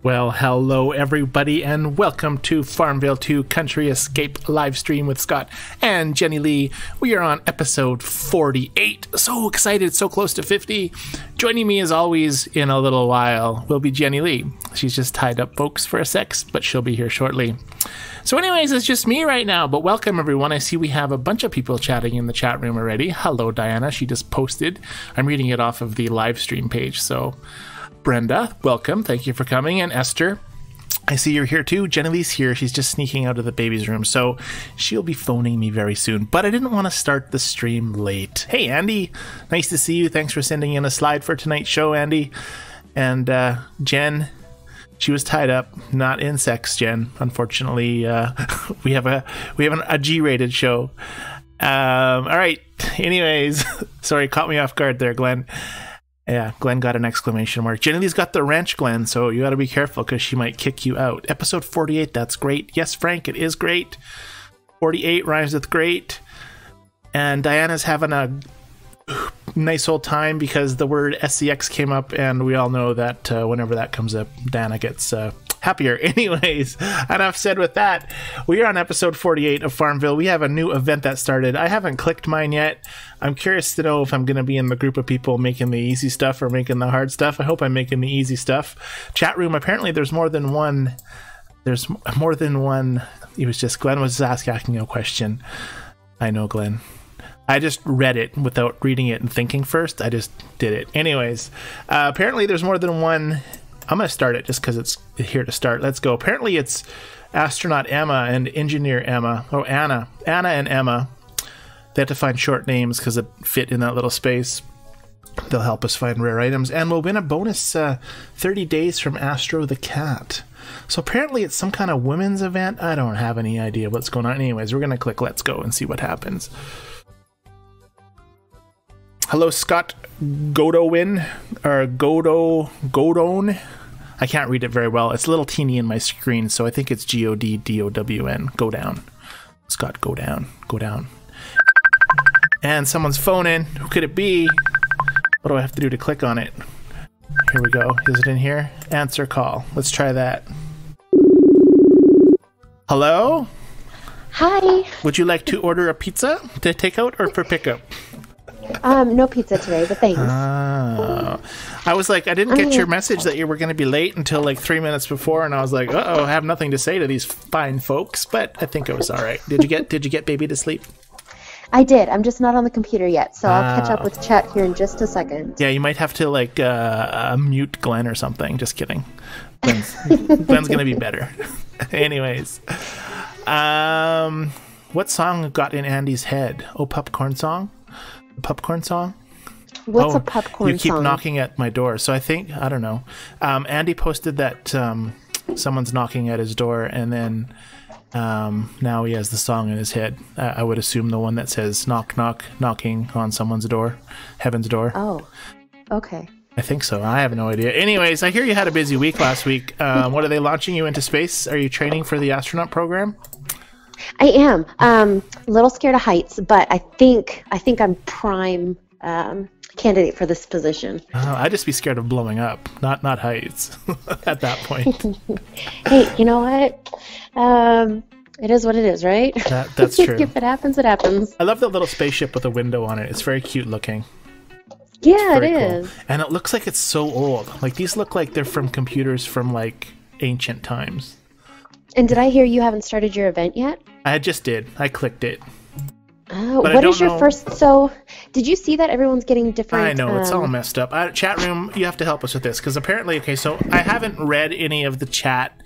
Well, hello everybody, and welcome to FarmVille2 Country Escape live stream with Scott and Jennilee. We are on episode 48. So excited, so close to 50. Joining me as always in a little while will be Jennilee. She's just tied up folks for a sec, but she'll be here shortly. So anyways, it's just me right now, but welcome everyone. I see we have a bunch of people chatting in the chat room already. Hello Diana, she just posted. I'm reading it off of the live stream page, so Brenda, welcome. Thank you for coming. And Esther, I see you're here too. Jennilee's here. She's just sneaking out of the baby's room, so she'll be phoning me very soon. But I didn't want to start the stream late. Hey, Andy. Nice to see you. Thanks for sending in a slide for tonight's show, Andy. And Jen, she was tied up. Not in sex, Jen. Unfortunately, we have a G-rated show. All right. Anyways, sorry, caught me off guard there, Glenn. Yeah, Glenn got an exclamation mark. Jennilee's got the wrench, Glenn, so you got to be careful because she might kick you out. Episode 48, that's great. Yes, Frank, it is great. 48 rhymes with great. And Diana's having a nice old time because the word SCX came up, and we all know that whenever that comes up, Diana gets happier. Anyways, enough said with that. We are on episode 48 of Farmville. We have a new event that started. I haven't clicked mine yet. I'm curious to know if I'm going to be in the group of people making the easy stuff or making the hard stuff. I hope I'm making the easy stuff. Chat room, apparently there's more than one. There's more than one. It was just Glenn was asking a question. I know, Glenn. I just read it without reading it and thinking first. I just did it. Anyways, apparently there's more than one. I'm going to start it just because it's here to start. Let's go. Apparently it's astronaut Emma and engineer Emma. Oh, Anna. Anna and Emma. They have to find short names because it fit in that little space. They'll help us find rare items. And we'll win a bonus 30 days from Astro the Cat. So apparently it's some kind of women's event. I don't have any idea what's going on. Anyways, we're going to click let's go and see what happens. Hello, Scott Godowin, or Godone. I can't read it very well. It's a little teeny in my screen, so I think it's G-O-D-D-O-W-N. Go down. Scott, go down. Go down. And someone's phoning. Who could it be? What do I have to do to click on it? Here we go. Is it in here? Answer call. Let's try that. Hello? Hi. Would you like to order a pizza to take out or for pickup? No pizza today, but thanks. I was like, I didn't get your message that you were going to be late until like 3 minutes before, and I was like, uh-oh, I have nothing to say to these fine folks, but I think it was all right. Did you get baby to sleep? I did. I'm just not on the computer yet, so I'll catch up with chat here in just a second. Yeah, you might have to like mute Glenn or something. Just kidding. Glenn's going to be better. Anyways, what song got in Andy's head? Oh, popcorn song? Popcorn song? What's a popcorn song? You keep knocking at my door. So I don't know. Andy posted that someone's knocking at his door, and then now he has the song in his head. I would assume the one that says knock, knock, knocking on someone's door, heaven's door. Oh, okay. I think so. I have no idea. Anyways, I hear you had a busy week last week. What are they launching you into space? Are you training for the astronaut program? I am. A little scared of heights, but I think I'm prime candidate for this position. I'd just be scared of blowing up, not heights at that point. Hey, you know what? It is what it is, right? That's true. If it happens, it happens. I love the little spaceship with a window on it. It's very cute looking. Yeah, it is. Cool. And it looks like it's so old. Like these look like they're from computers from like ancient times. And did I hear you haven't started your event yet? I just did. I clicked it. What is your first? So, did you see that everyone's getting different? I know, it's all messed up. Chat room, you have to help us with this because apparently, okay, so I haven't read any of the chat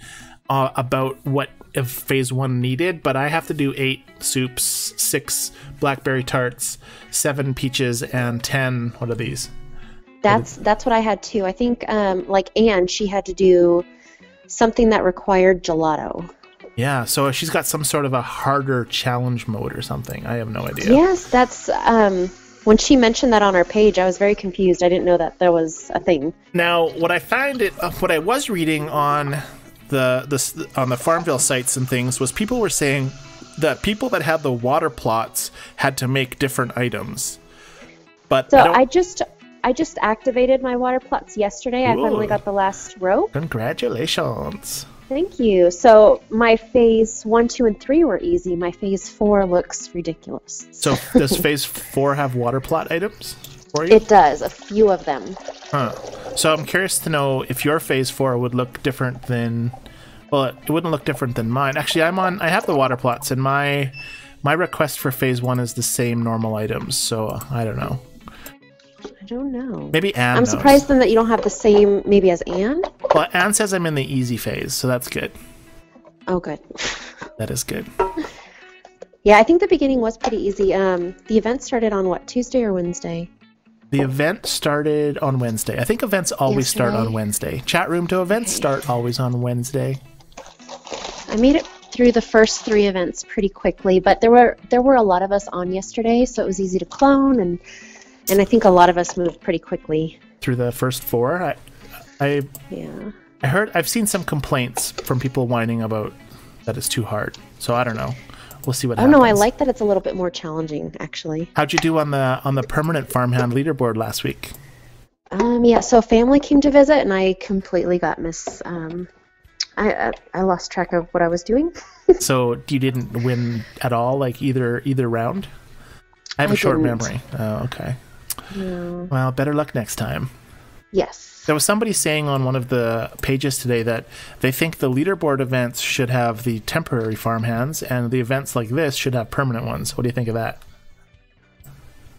about what if phase 1 needed, but I have to do 8 soups, 6 blackberry tarts, 7 peaches, and 10. What are these? That's what I had too. I think like Anne, she had to do something that required gelato. Yeah, so she's got some sort of a harder challenge mode or something. I have no idea. Yes, that's when she mentioned that on our page, I was very confused. I didn't know that there was a thing. Now, what I was reading on the Farmville sites and things was people were saying that people that had the water plots had to make different items. But so I just I just activated my water plots yesterday. Cool. I finally got the last row. Congratulations. Thank you. So my phase 1, 2, and 3 were easy. My phase 4 looks ridiculous. So does phase 4 have water plot items for you? It does, a few of them. Huh. So I'm curious to know if your phase 4 would look different than... Well, it wouldn't look different than mine. Actually, I have the water plots, and my request for phase 1 is the same normal items, so I don't know. I don't know. Maybe Anne I'm knows. surprised then that you don't have the same maybe as Anne. Well, Anne says I'm in the easy phase, so that's good. Oh, good. That is good. Yeah, I think the beginning was pretty easy. The event started on what, Tuesday or Wednesday? The event started on Wednesday. I think events always start Yesterday? on Wednesday. Chat room to events start always on Wednesday. I made it through the first 3 events pretty quickly, but there were a lot of us on yesterday, so it was easy to clone, and I think a lot of us moved pretty quickly. Through the first 4, Yeah. I've seen some complaints from people whining about that it's too hard. So I don't know. We'll see what happens. No, I like that it's a little bit more challenging, actually. How'd you do on the permanent farmhand leaderboard last week? Yeah, so family came to visit, and I completely got I lost track of what I was doing. So you didn't win at all, like either round? I have a short didn't. memory. Oh, okay. No. Well, better luck next time. Yes. There was somebody saying on one of the pages today that they think the leaderboard events should have the temporary farmhands, and the events like this should have permanent ones. What do you think of that?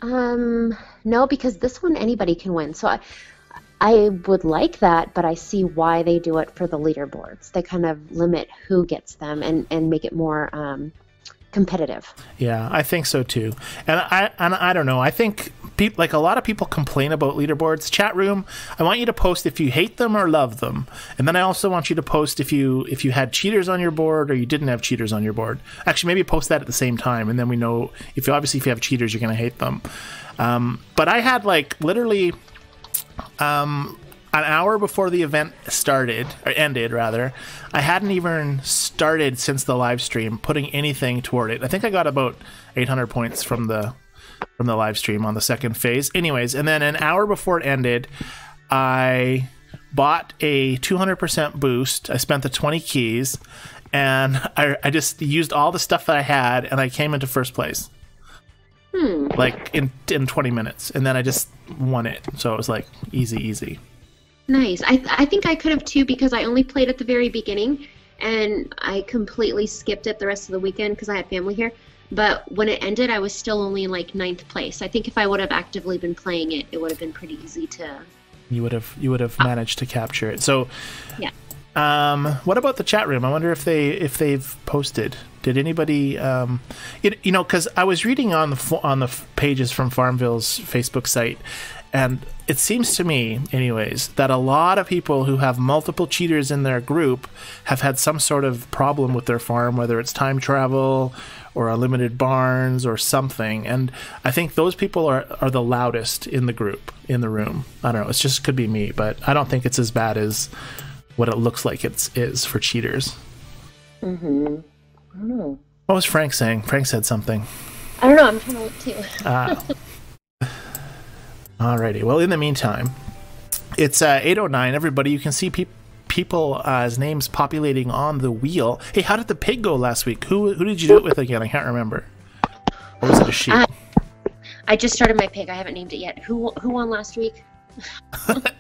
No, because this one anybody can win. So I would like that, but I see why they do it for the leaderboards. They kind of limit who gets them and make it more competitive. Yeah, I think so too. And I don't know. I think like a lot of people complain about leaderboards. Chat room, I want you to post if you hate them or love them. And then I also want you to post if you had cheaters on your board or you didn't have cheaters on your board. Actually, maybe post that at the same time, and then we know if you have cheaters, you're going to hate them. But I had like literally an hour before the event ended, I hadn't even started since the live stream putting anything toward it. I think I got about 800 points from the live stream on the second phase. Anyways, and then an hour before it ended, I bought a 200% boost. I spent the 20 keys, and I just used all the stuff that I had, and I came into first place. Like in 20 minutes, and then I just won it. So it was like easy. Nice. I think I could have too, because I only played at the very beginning and I completely skipped it the rest of the weekend because I had family here. But when it ended, I was still only in like 9th place. I think if I would have actively been playing it, it would have been pretty easy to. You would have managed to capture it. So yeah. What about the chat room? I wonder if they've posted. Did anybody because I was reading on the pages from FarmVille's Facebook site, and it seems to me, anyways, that a lot of people who have multiple cheaters in their group have had some sort of problem with their farm, whether it's time travel or unlimited barns or something. And I think those people are the loudest in the group, in the room. I don't know. It just could be me, but I don't think it's as bad as what it looks like it is for cheaters. Mm-hmm. I don't know. What was Frank saying? Frank said something. I don't know. I'm trying to look too. Alrighty. Well, in the meantime, it's 8:09. Everybody, you can see people's names populating on the wheel. Hey, how did the pig go last week? Who did you do it with again? I can't remember. Or was it a sheep? I just started my pig. I haven't named it yet. Who won last week?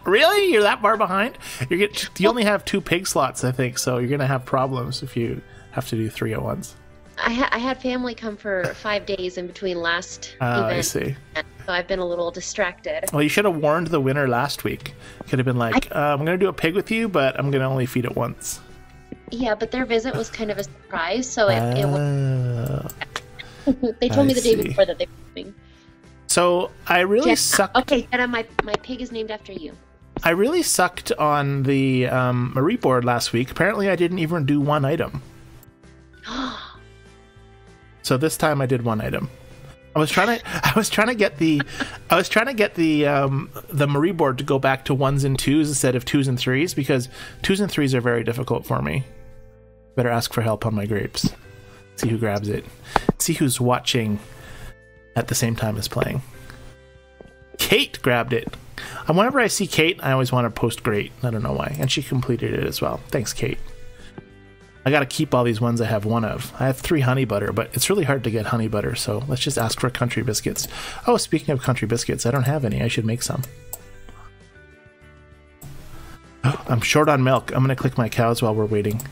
Really? You're that far behind? You only have 2 pig slots, I think, so you're going to have problems if you have to do 3 at once. I had family come for 5 days in between last event. I see. So I've been a little distracted. Well, you should have warned the winner last week. Could have been like, I'm going to do a pig with you, but I'm going to only feed it once. Yeah, but their visit was kind of a surprise, so it was... They told me the day before that they were coming. So I really sucked. Okay, Jenna, my pig is named after you. I really sucked on the Marie board last week. Apparently, I didn't even do 1 item. So this time I did 1 item. I was trying to get the Marie board to go back to 1s and 2s instead of 2s and 3s, because 2s and 3s are very difficult for me. Better ask for help on my grapes. See who grabs it. See who's watching at the same time as playing. Kate grabbed it. And whenever I see Kate, I always want to post great. I don't know why. And she completed it as well. Thanks, Kate. I got to keep all these ones I have one of. I have 3 honey butter, but it's really hard to get honey butter, so let's just ask for country biscuits. Oh, speaking of country biscuits, I don't have any. I should make some. Oh, I'm short on milk. I'm going to click my cows while we're waiting.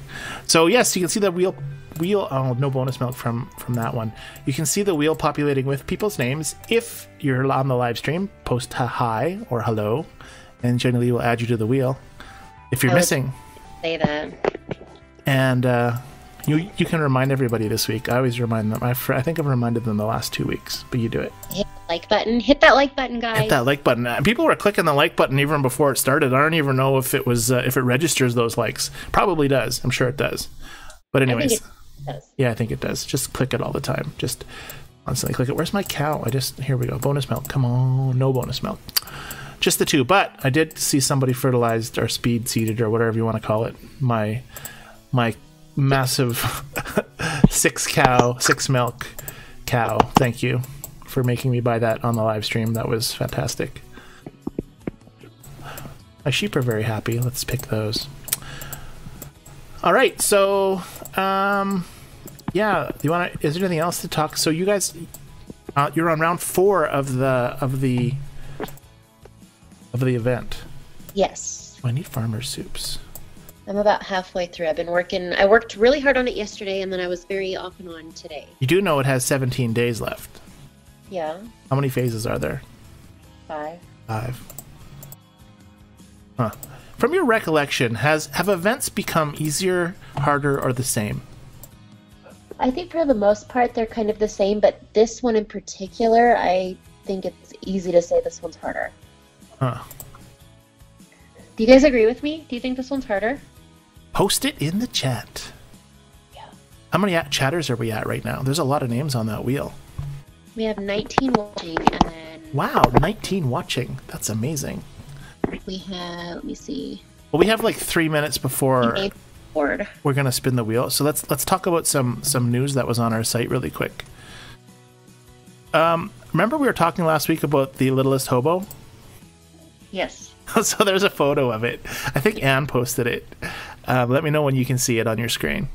So, yes, you can see the wheel. Oh, no bonus milk from that one. You can see the wheel populating with people's names. If you're on the live stream, post hi or hello, and Jennilee will add you to the wheel. If you're missing, say that. And you can remind everybody this week. I always remind them. I think I've reminded them the last 2 weeks, but you do it. Hit the like button. Hit that like button, guys. Hit that like button. People were clicking the like button even before it started. I don't even know if it was if it registers those likes. Probably does. I'm sure it does. But anyways, yeah, I think it does. Just click it all the time. Just constantly click it. Where's my cow? Here we go. Bonus milk. Come on, no bonus milk. Just the 2. But I did see somebody fertilized or speed seeded or whatever you want to call it. My massive 6 milk cow. Thank you for making me buy that on the live stream. That was fantastic. My sheep are very happy. Let's pick those. All right, so yeah, is there anything else to talk? So you guys, you're on round 4 of the event. Yes. Oh, I need farmer soups. I'm about halfway through. I worked really hard on it yesterday, and then I was very off and on today. You do know it has 17 days left. Yeah. How many phases are there? 5. 5. Huh. From your recollection, have events become easier, harder, or the same? I think for the most part they're kind of the same, but this one in particular, I think it's easy to say this one's harder. Huh. Do you guys agree with me? Do you think this one's harder? Post it in the chat. Yeah. How many chatters are we at right now? There's a lot of names on that wheel. We have 19 watching, and then... Wow, 19 watching. That's amazing. We have... Let me see. Well, we have like 3 minutes before we're going to spin the wheel. So let's talk about some news that was on our site really quick. Remember we were talking last week about the littlest hobo? Yes. So there's a photo of it. I think Anne posted it. Let me know when you can see it on your screen.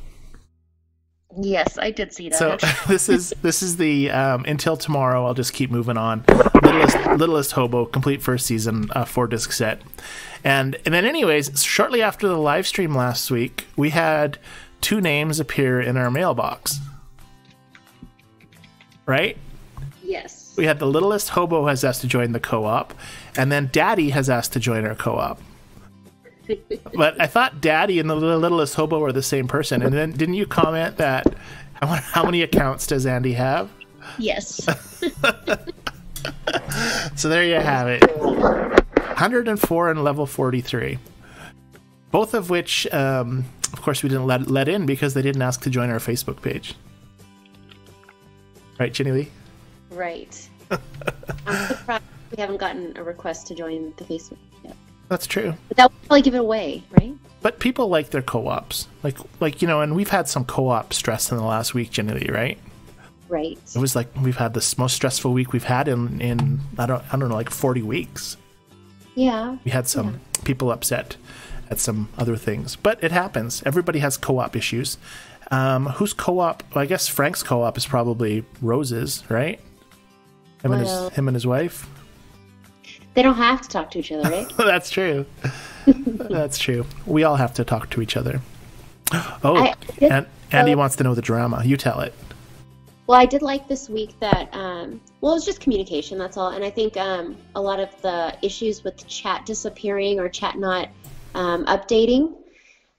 Yes, I did see that. So this is the until tomorrow. I'll just keep moving on. Littlest Hobo, complete first season, 4-disc set, and then anyways, shortly after the live stream last week, we had 2 names appear in our mailbox. Right? Yes. We had the Littlest Hobo has asked to join the co-op, and then Daddy has asked to join our co-op. But I thought Daddy and the Littlest Hobo are the same person. And then didn't you comment that how many accounts does Andy have? Yes. So there you have it. 104 and level 43. Both of which, of course, we didn't let in because they didn't ask to join our Facebook page. Right, Jennilee? Right. I'm surprised we haven't gotten a request to join the Facebook yet. That's true. But that would probably give it away, right? But people like their co-ops. Like and we've had some co-op stress in the last week, Jennilee, right? Right. It was like we've had the most stressful week we've had in I don't know, like 40 weeks. Yeah. We had some people upset at some other things. But it happens. Everybody has co-op issues. Whose co-op? Well, I guess Frank's co-op is probably Rose's, right? Him and his wife. They don't have to talk to each other, right? That's true. That's true. We all have to talk to each other. Oh, and Andy wants to know the drama. You tell it. Well, I did like this week that, it was just communication, that's all. And I think a lot of the issues with chat disappearing or chat not updating,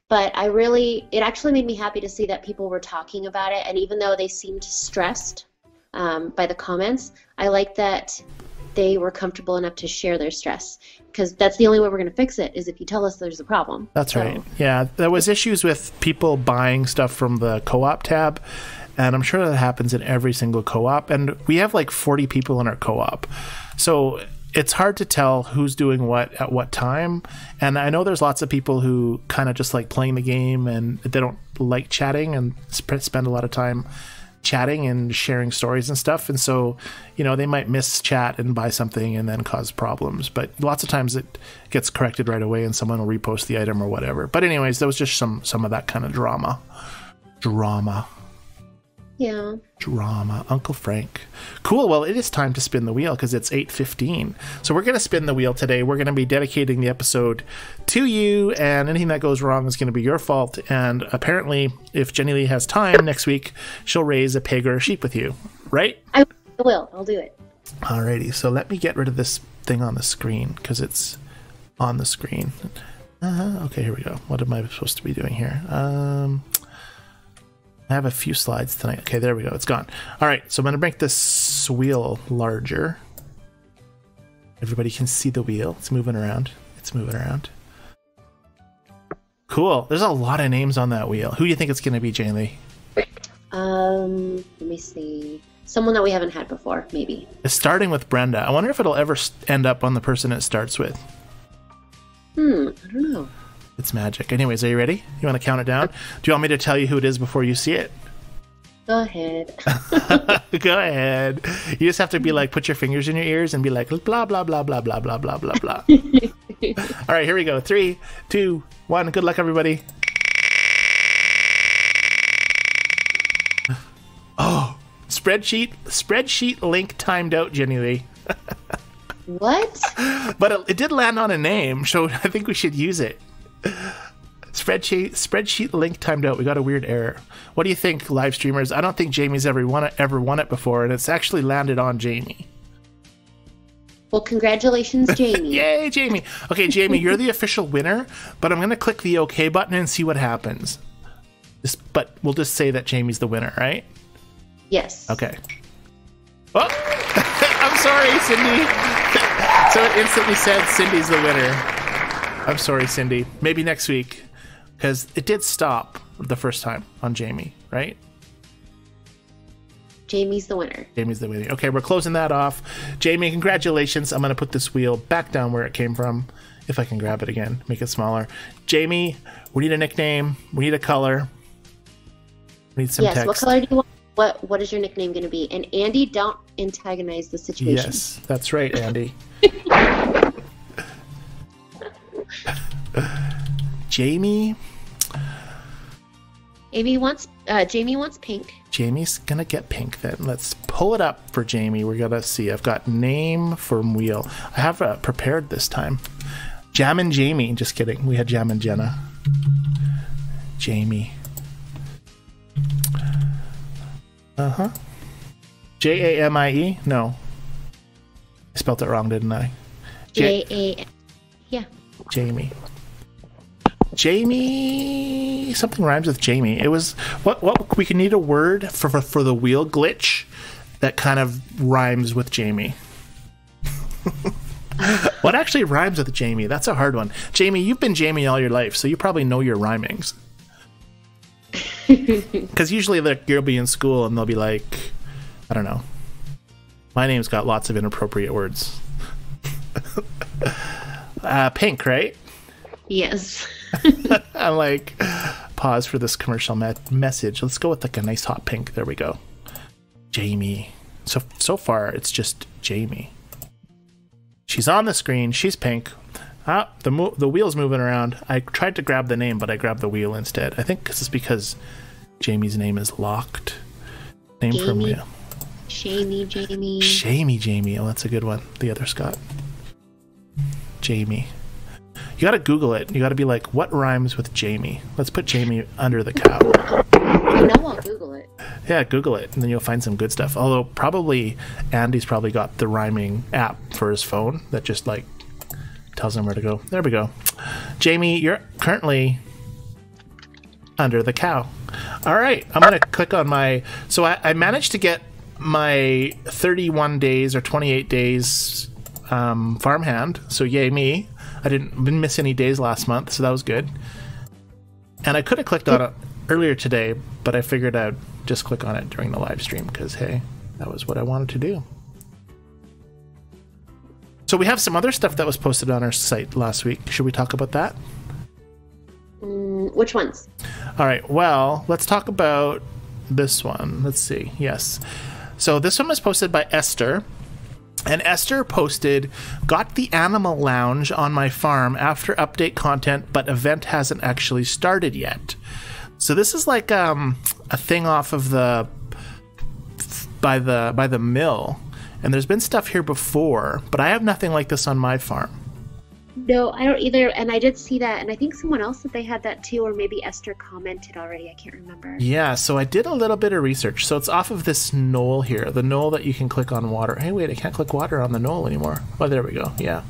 but it actually made me happy to see that people were talking about it. And even though they seemed stressed by the comments, I like that they were comfortable enough to share their stress, because that's the only way we're going to fix it is if you tell us there's a problem. That's right. Yeah, there was issues with people buying stuff from the co-op tab, and I'm sure that happens in every single co-op, and we have like 40 people in our co-op, so it's hard to tell who's doing what at what time. And I know there's lots of people who kind of just like playing the game and they don't like chatting and spend a lot of time chatting and sharing stories and stuff, and so they might miss chat and buy something and then cause problems, but lots of times it gets corrected right away and someone will repost the item or whatever. But anyways, there was just some of that kind of drama. Yeah. Drama. Uncle Frank. Cool. Well, it is time to spin the wheel because it's 8:15. So we're going to spin the wheel today. We're going to be dedicating the episode to you, and anything that goes wrong is going to be your fault. And apparently, if Jennilee has time next week, she'll raise a pig or a sheep with you, right? I will. I'll do it. Alrighty. So let me get rid of this thing on the screen because it's on the screen. Okay, here we go. What am I supposed to be doing here? I have a few slides tonight. Okay, there we go. It's gone. All right, so I'm going to make this wheel larger. Everybody can see the wheel. It's moving around. It's moving around. Cool. There's a lot of names on that wheel. Who do you think it's going to be, Jennilee? Let me see. Someone that we haven't had before, maybe. It's starting with Brenda. I wonder if it'll ever end up on the person it starts with. I don't know. It's magic. Anyways, are you ready? You want to count it down? Do you want me to tell you who it is before you see it? Go ahead. Go ahead. You just have to be like, put your fingers in your ears and be like, blah, blah, blah, blah, blah, blah, blah, blah, blah. All right, here we go. 3, 2, 1. Good luck, everybody. Oh, spreadsheet link timed out, Jennilee. What? But it did land on a name, so I think we should use it. Spreadsheet link timed out. We got a weird error. What do you think, live streamers? I don't think Jamie's ever won it before, and it's actually landed on Jamie. Well, congratulations, Jamie. Yay, Jamie. Okay, Jamie, you're the official winner, but I'm going to click the OK button and see what happens. But we'll just say that Jamie's the winner, right? Yes. Okay. Oh, I'm sorry, Cindy. So it instantly said Cindy's the winner. I'm sorry, Cindy. Maybe next week, because it did stop the first time on Jamie, right? Jamie's the winner. Jamie's the winner. Okay, we're closing that off. Jamie, congratulations. I'm going to put this wheel back down where it came from, if I can grab it again, make it smaller. Jamie, we need a nickname. We need a color. We need some text. What color do you want? What is your nickname going to be? And Andy, don't antagonize the situation. Yes, that's right, Andy. Jamie wants pink. Jamie's gonna get pink then. Let's pull it up for Jamie. We're gonna see. I've got name from wheel. I have prepared this time. Jam and Jamie. Just kidding. We had Jam and Jenna. Jamie. Jamie? No. I spelled it wrong, didn't I? Yeah. Jamie. Something rhymes with Jamie. It was what we can need a word for the wheel glitch that kind of rhymes with Jamie. What actually rhymes with Jamie? That's a hard one. Jamie, you've been Jamie all your life, so you probably know your rhymings. Because usually you'll be in school and they'll be like, I don't know. My name's got lots of inappropriate words. Pink, right? Yes. I'm like, pause for this commercial message. Let's go with like a nice hot pink. There we go. Jamie. So far, it's just Jamie. She's on the screen. She's pink. The wheel's moving around. I tried to grab the name, but I grabbed the wheel instead. I think it's because Jamie's name is locked. Name Jamie. from wheel. Jamie. Jamie. Oh, that's a good one. The other Scott. Jamie. You gotta Google it. You gotta be like, what rhymes with Jamie? Let's put Jamie under the cow. You know I'll Google it. Yeah, Google it, and then you'll find some good stuff. Although probably Andy's probably got the rhyming app for his phone that just like tells him where to go. There we go. Jamie, you're currently under the cow. All right, I'm gonna click on my. So I managed to get my 31 days or 28 days farmhand. So yay me. I didn't miss any days last month, so that was good. And I could have clicked on it earlier today, but I figured I'd just click on it during the live stream because, hey, that was what I wanted to do. So we have some other stuff that was posted on our site last week. Should we talk about that? Which ones? All right, well, let's talk about this one. Let's see. Yes. So this one was posted by Esther. And Esther posted, got the animal lounge on my farm after update content, but event hasn't actually started yet. So this is like a thing off of the by the mill. And there's been stuff here before, but I have nothing like this on my farm. No, I don't either. And I did see that, and I think someone else said they had that too, or maybe Esther commented already. I can't remember. Yeah, so I did a little bit of research. So it's off of this knoll here, the knoll that you can click on water. Hey, wait, I can't click water on the knoll anymore. Oh, there we go. Yeah,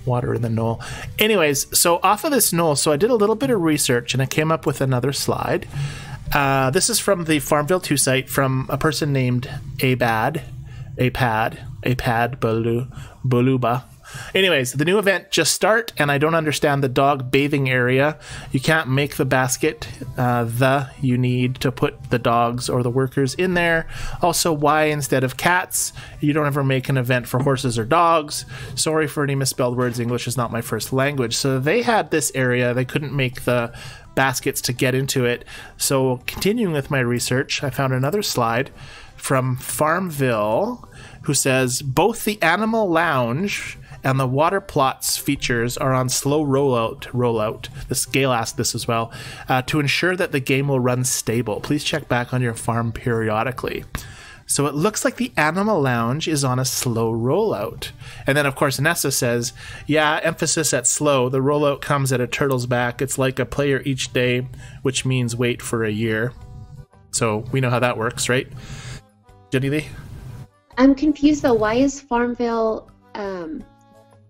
water in the knoll. Anyways, so off of this knoll, so I did a little bit of research, and I came up with another slide. This is from the FarmVille2 site from a person named Apad Boluba. Anyways, the new event just start, and I don't understand the dog bathing area. You can't make the basket. You need to put the dogs or the workers in there. Also, why instead of cats? You don't ever make an event for horses or dogs. Sorry for any misspelled words. English is not my first language. So they had this area. They couldn't make the baskets to get into it. So continuing with my research, I found another slide from FarmVille who says both the animal lounge and the water plots features are on slow rollout. This Gail asked this as well, to ensure that the game will run stable. Please check back on your farm periodically. So it looks like the animal lounge is on a slow rollout. And then, of course, Nessa says, yeah, emphasis at slow. The rollout comes at a turtle's back. It's like a player each day, which means wait for a year. So we know how that works, right? Jennilee? I'm confused, though. Why is FarmVille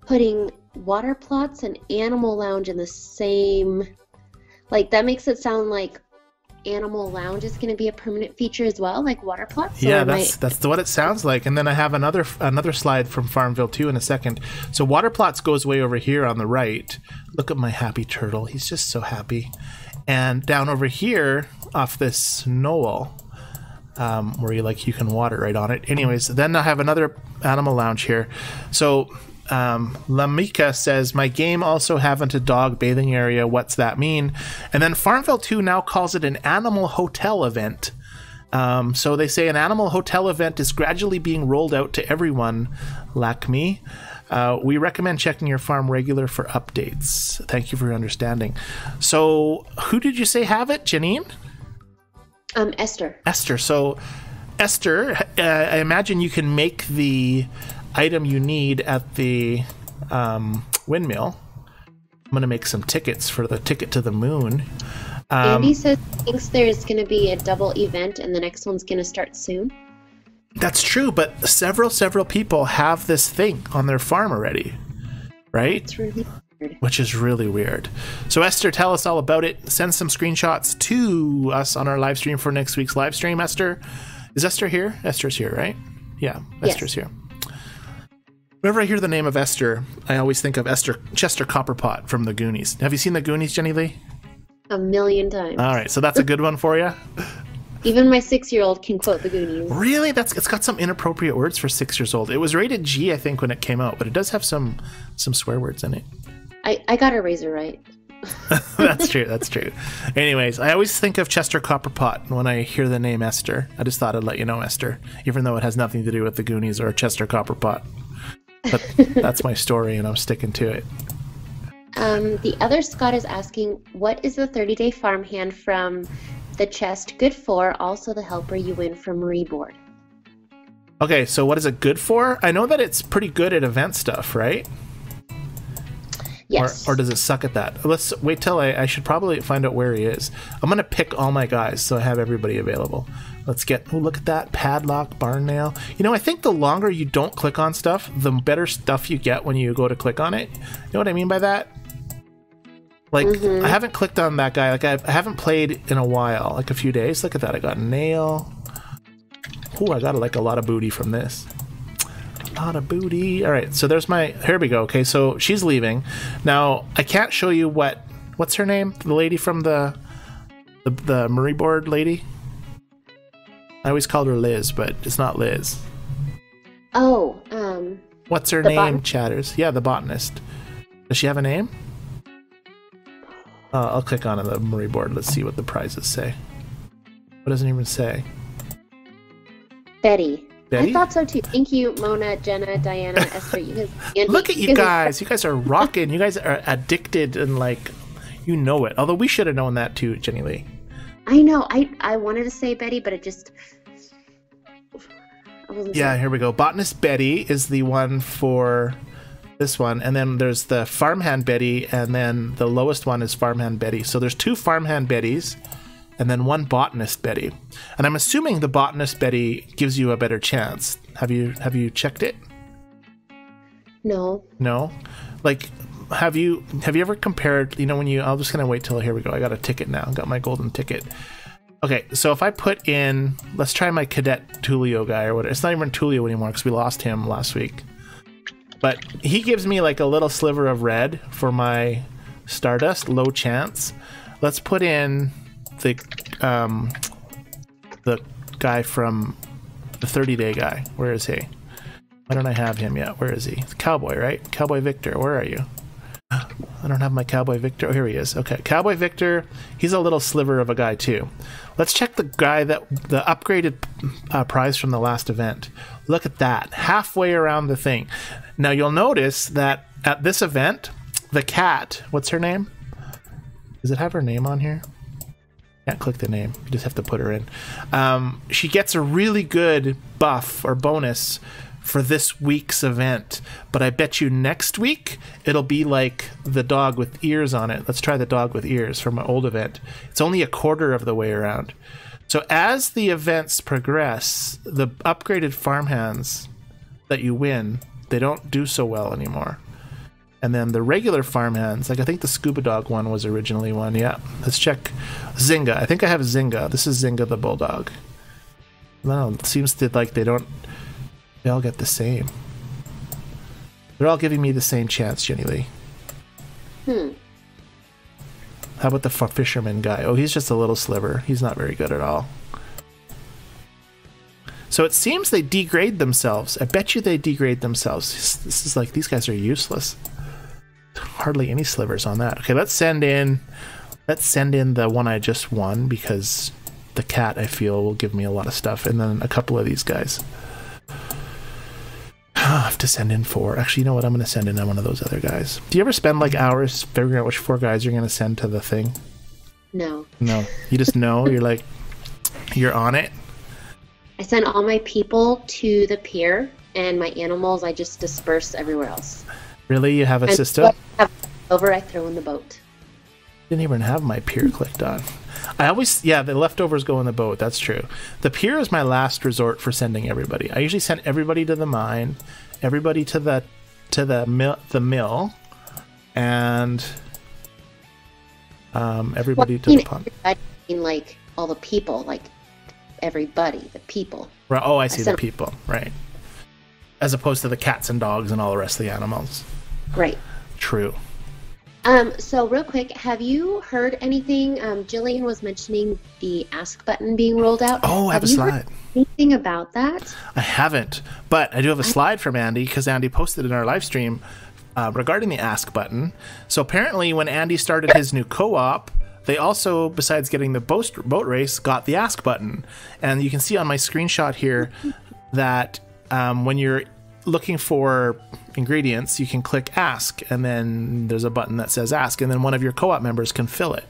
putting water plots and animal lounge in the same, like, that makes it sound like animal lounge is going to be a permanent feature as well, like water plots? Yeah, that's what it sounds like. And then I have another slide from FarmVille2 in a second. So water plots goes way over here on the right. Look at my happy turtle. He's just so happy. And down over here off this knoll, where you can water right on it. Anyways, then I have another animal lounge here. So Lamika says, my game also haven't a dog bathing area. What's that mean? And then FarmVille2 now calls it an animal hotel event. So they say an animal hotel event is gradually being rolled out to everyone, like me. We recommend checking your farm regular for updates. Thank you for your understanding. So who did you say have it, Janine? Esther. Esther. So Esther, I imagine you can make the item you need at the windmill. I'm going to make some tickets for the ticket to the moon. Andy says he thinks there's going to be a double event and the next one's going to start soon. That's true, but several people have this thing on their farm already, right? It's really weird. Which is really weird. So Esther, tell us all about it. Send some screenshots to us on our live stream for next week's live stream. Esther, is Esther here? Esther's here, right? Yeah, Esther's here. Whenever I hear the name of Esther, I always think of Chester Copperpot from the Goonies. Have you seen the Goonies, Jennilee? 1,000,000 times. All right, so that's a good one for you. Even my 6-year-old can quote the Goonies. Really? It's got some inappropriate words for 6 years old. It was rated G, I think, when it came out, but it does have some swear words in it. I got a razor right. That's true. Anyways, I always think of Chester Copperpot when I hear the name Esther. I just thought I'd let you know, Esther, even though it has nothing to do with the Goonies or Chester Copperpot. But that's my story, and I'm sticking to it. The other Scott is asking, what is the 30-day farm hand from the chest good for? Also the helper you win from Reboard. Okay, so what is it good for? I know that it's pretty good at event stuff, right? Yes. Or does it suck at that? Let's wait till I should probably find out where he is. I'm going to pick all my guys so I have everybody available. Let's get, look at that, padlock, barn nail. You know, I think the longer you don't click on stuff, the better stuff you get when you go to click on it. You know what I mean by that? Like, I haven't clicked on that guy. Like, I haven't played in a while, like a few days. Look at that. I got nail. Ooh, I got like a lot of booty from this. A lot of booty. All right, so there's my, here we go. Okay, so she's leaving. Now, I can't show you what's her name? The lady from the Marie board lady? I always called her Liz, but it's not Liz. Oh, what's her name, Chatters? Yeah, the botanist. Does she have a name? I'll click on the Marie board. Let's see what the prizes say. It doesn't even say. Betty. Betty? I thought so too. Thank you, Mona, Jenna, Diana, Esther. Andy, Look at you guys. You guys are rocking. You guys are addicted and like, you know it. Although we should have known that too, Jennilee. I know. I wanted to say Betty, but it just... I wasn't Yeah, sure. here we go. Botanist Betty is the one for this one. And then there's the Farmhand Betty. And then the lowest one is Farmhand Betty. So there's 2 Farmhand Bettys. And then 1 Botanist Betty. And I'm assuming the Botanist Betty gives you a better chance. Have you checked it? No. No? Like, have you ever compared, you know, when you, I'm just going to wait till, here we go. I got a ticket now. I got my golden ticket. Okay, so if I put in, let's try my Cadet Tulio guy or whatever. It's not even Tulio anymore because we lost him last week. But he gives me like a little sliver of red for my Stardust, low chance. Let's put in the guy from the 30-day guy. Where is he? Why don't I have him yet? Where is he? Cowboy, right? Cowboy Victor, where are you? I don't have my Cowboy Victor. Oh, here he is. Okay, Cowboy Victor. He's a little sliver of a guy too. Let's check the guy the upgraded prize from the last event. Look at that, halfway around the thing. Now you'll notice that at this event, the cat. What's her name? Does it have her name on here? Can't click the name. You just have to put her in. She gets a really good buff or bonus for this week's event, but I bet you next week it'll be like the dog with ears on it. Let's try the dog with ears from my old event. It's only a quarter of the way around. So as the events progress, the upgraded farmhands that you win, they don't do so well anymore. And then the regular farmhands, like I think the scuba dog one was originally one. Yeah, let's check Zynga. I think I have Zynga. This is Zynga the bulldog. No, it seems to like they all get the same. They're all giving me the same chance, Jennilee. How about the fisherman guy? Oh, he's just a little sliver. He's not very good at all. So it seems they degrade themselves. I bet you they degrade themselves. This is like, these guys are useless. Hardly any slivers on that. Okay, let's send in the one I just won because the cat, I feel, will give me a lot of stuff. And then a couple of these guys. I have to send in 4. Actually, you know what? I'm going to send in one of those other guys. Do you ever spend like hours figuring out which 4 guys you're going to send to the thing? No. No. You just know? You're like, you're on it? I send all my people to the pier, and my animals I just disperse everywhere else. Really? You have a And system? what I have over, I throw in the boat. Didn't even have my pier clicked on. I always, yeah, the leftovers go in the boat. That's true. The pier is my last resort for sending everybody. I usually send everybody to the mine, everybody to the mill, and everybody to the pond. I mean, like all the people, like everybody, the people. Right. Oh, I see, the people. Right. As opposed to the cats and dogs and all the rest of the animals. Right. True. So real quick, have you heard anything? Jillian was mentioning the ask button being rolled out. Oh, I have a slide. Heard anything about that? I haven't, but I do have a slide from Andy because Andy posted in our live stream regarding the ask button. So apparently when Andy started his new co-op, they also, besides getting the boat race, got the ask button. And you can see on my screenshot here that when you're looking for ingredients, you can click ask, and then there's a button that says ask, and then one of your co-op members can fill it.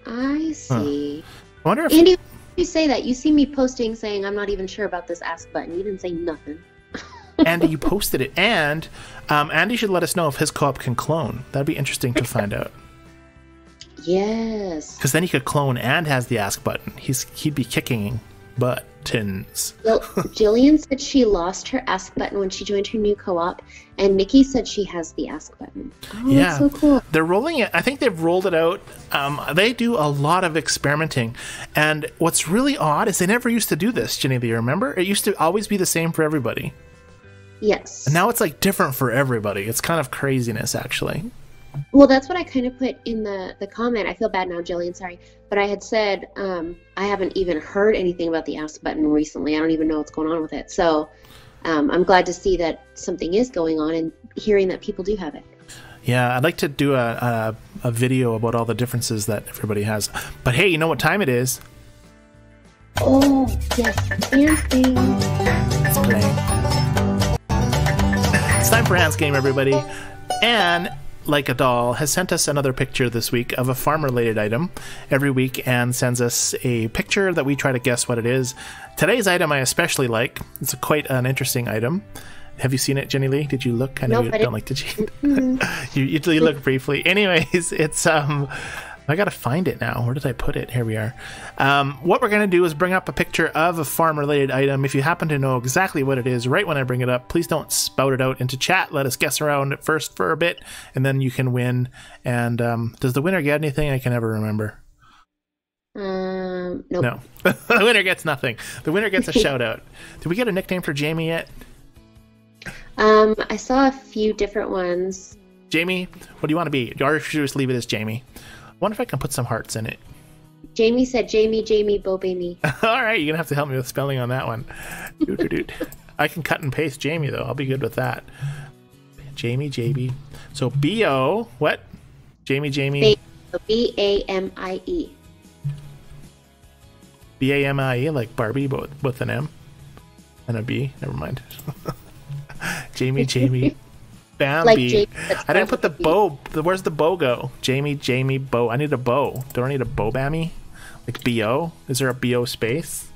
I see. I wonder if Andy, you say that. You see me posting saying I'm not even sure about this ask button. You didn't say nothing. Andy, you posted it, and Andy should let us know if his co-op can clone. That'd be interesting to find out. Yes. Because then he could clone and has the ask button. He'd be kicking buttons. Jillian said she lost her ask button when she joined her new co-op, and Nikki said she has the ask button. Oh, Yeah, that's so cool. they're rolling it. I think they've rolled it out. They do a lot of experimenting, and what's really odd is they never used to do this. Jenny, do you remember? It used to always be the same for everybody. Yes. And now it's like different for everybody. It's kind of craziness, actually. Well, that's what I kind of put in the comment. I feel bad now, Jillian, sorry. But I had said I haven't even heard anything about the ask button recently. I don't even know what's going on with it. So I'm glad to see that something is going on and hearing that people do have it. Yeah, I'd like to do a video about all the differences that everybody has. But hey, you know what time it is? Oh, yes, dancing. It's playing. It's time for Anne's Game, everybody. Anne, like a doll, has sent us another picture this week of a farm-related item. Every week, Anne sends us a picture that we try to guess what it is. Today's item I especially like. It's quite an interesting item. Have you seen it, Jennilee? Did you look? I know you don't like to cheat. you look briefly. Anyways, it's I gotta find it now. Where did I put it? Here we are. What we're gonna do is bring up a picture of a farm-related item. If you happen to know exactly what it is right when I bring it up, please don't spout it out into chat. Let us guess around it first for a bit, and then you can win. And does the winner get anything? I can never remember. Nope. No. The winner gets nothing. The winner gets a shout out. Did we get a nickname for Jamie yet? I saw a few different ones. Jamie, what do you want to be? Or should we just leave it as Jamie? I wonder if I can put some hearts in it. Jamie said Jamie, Bo Baby. All right, you're going to have to help me with spelling on that one. I can cut and paste Jamie, though. I'll be good with that. Jamie, JB. So B-O, what? Jamie. B-A-M-I-E. B-A-M-I-E, like Barbie, but with an M and a B. Never mind. Jamie. Bambi. Like I didn't put the bow. Where's the bow go? Jamie, bow. I need a bow. Do I need a bow bammy? Like B-O? Is there a B-O space?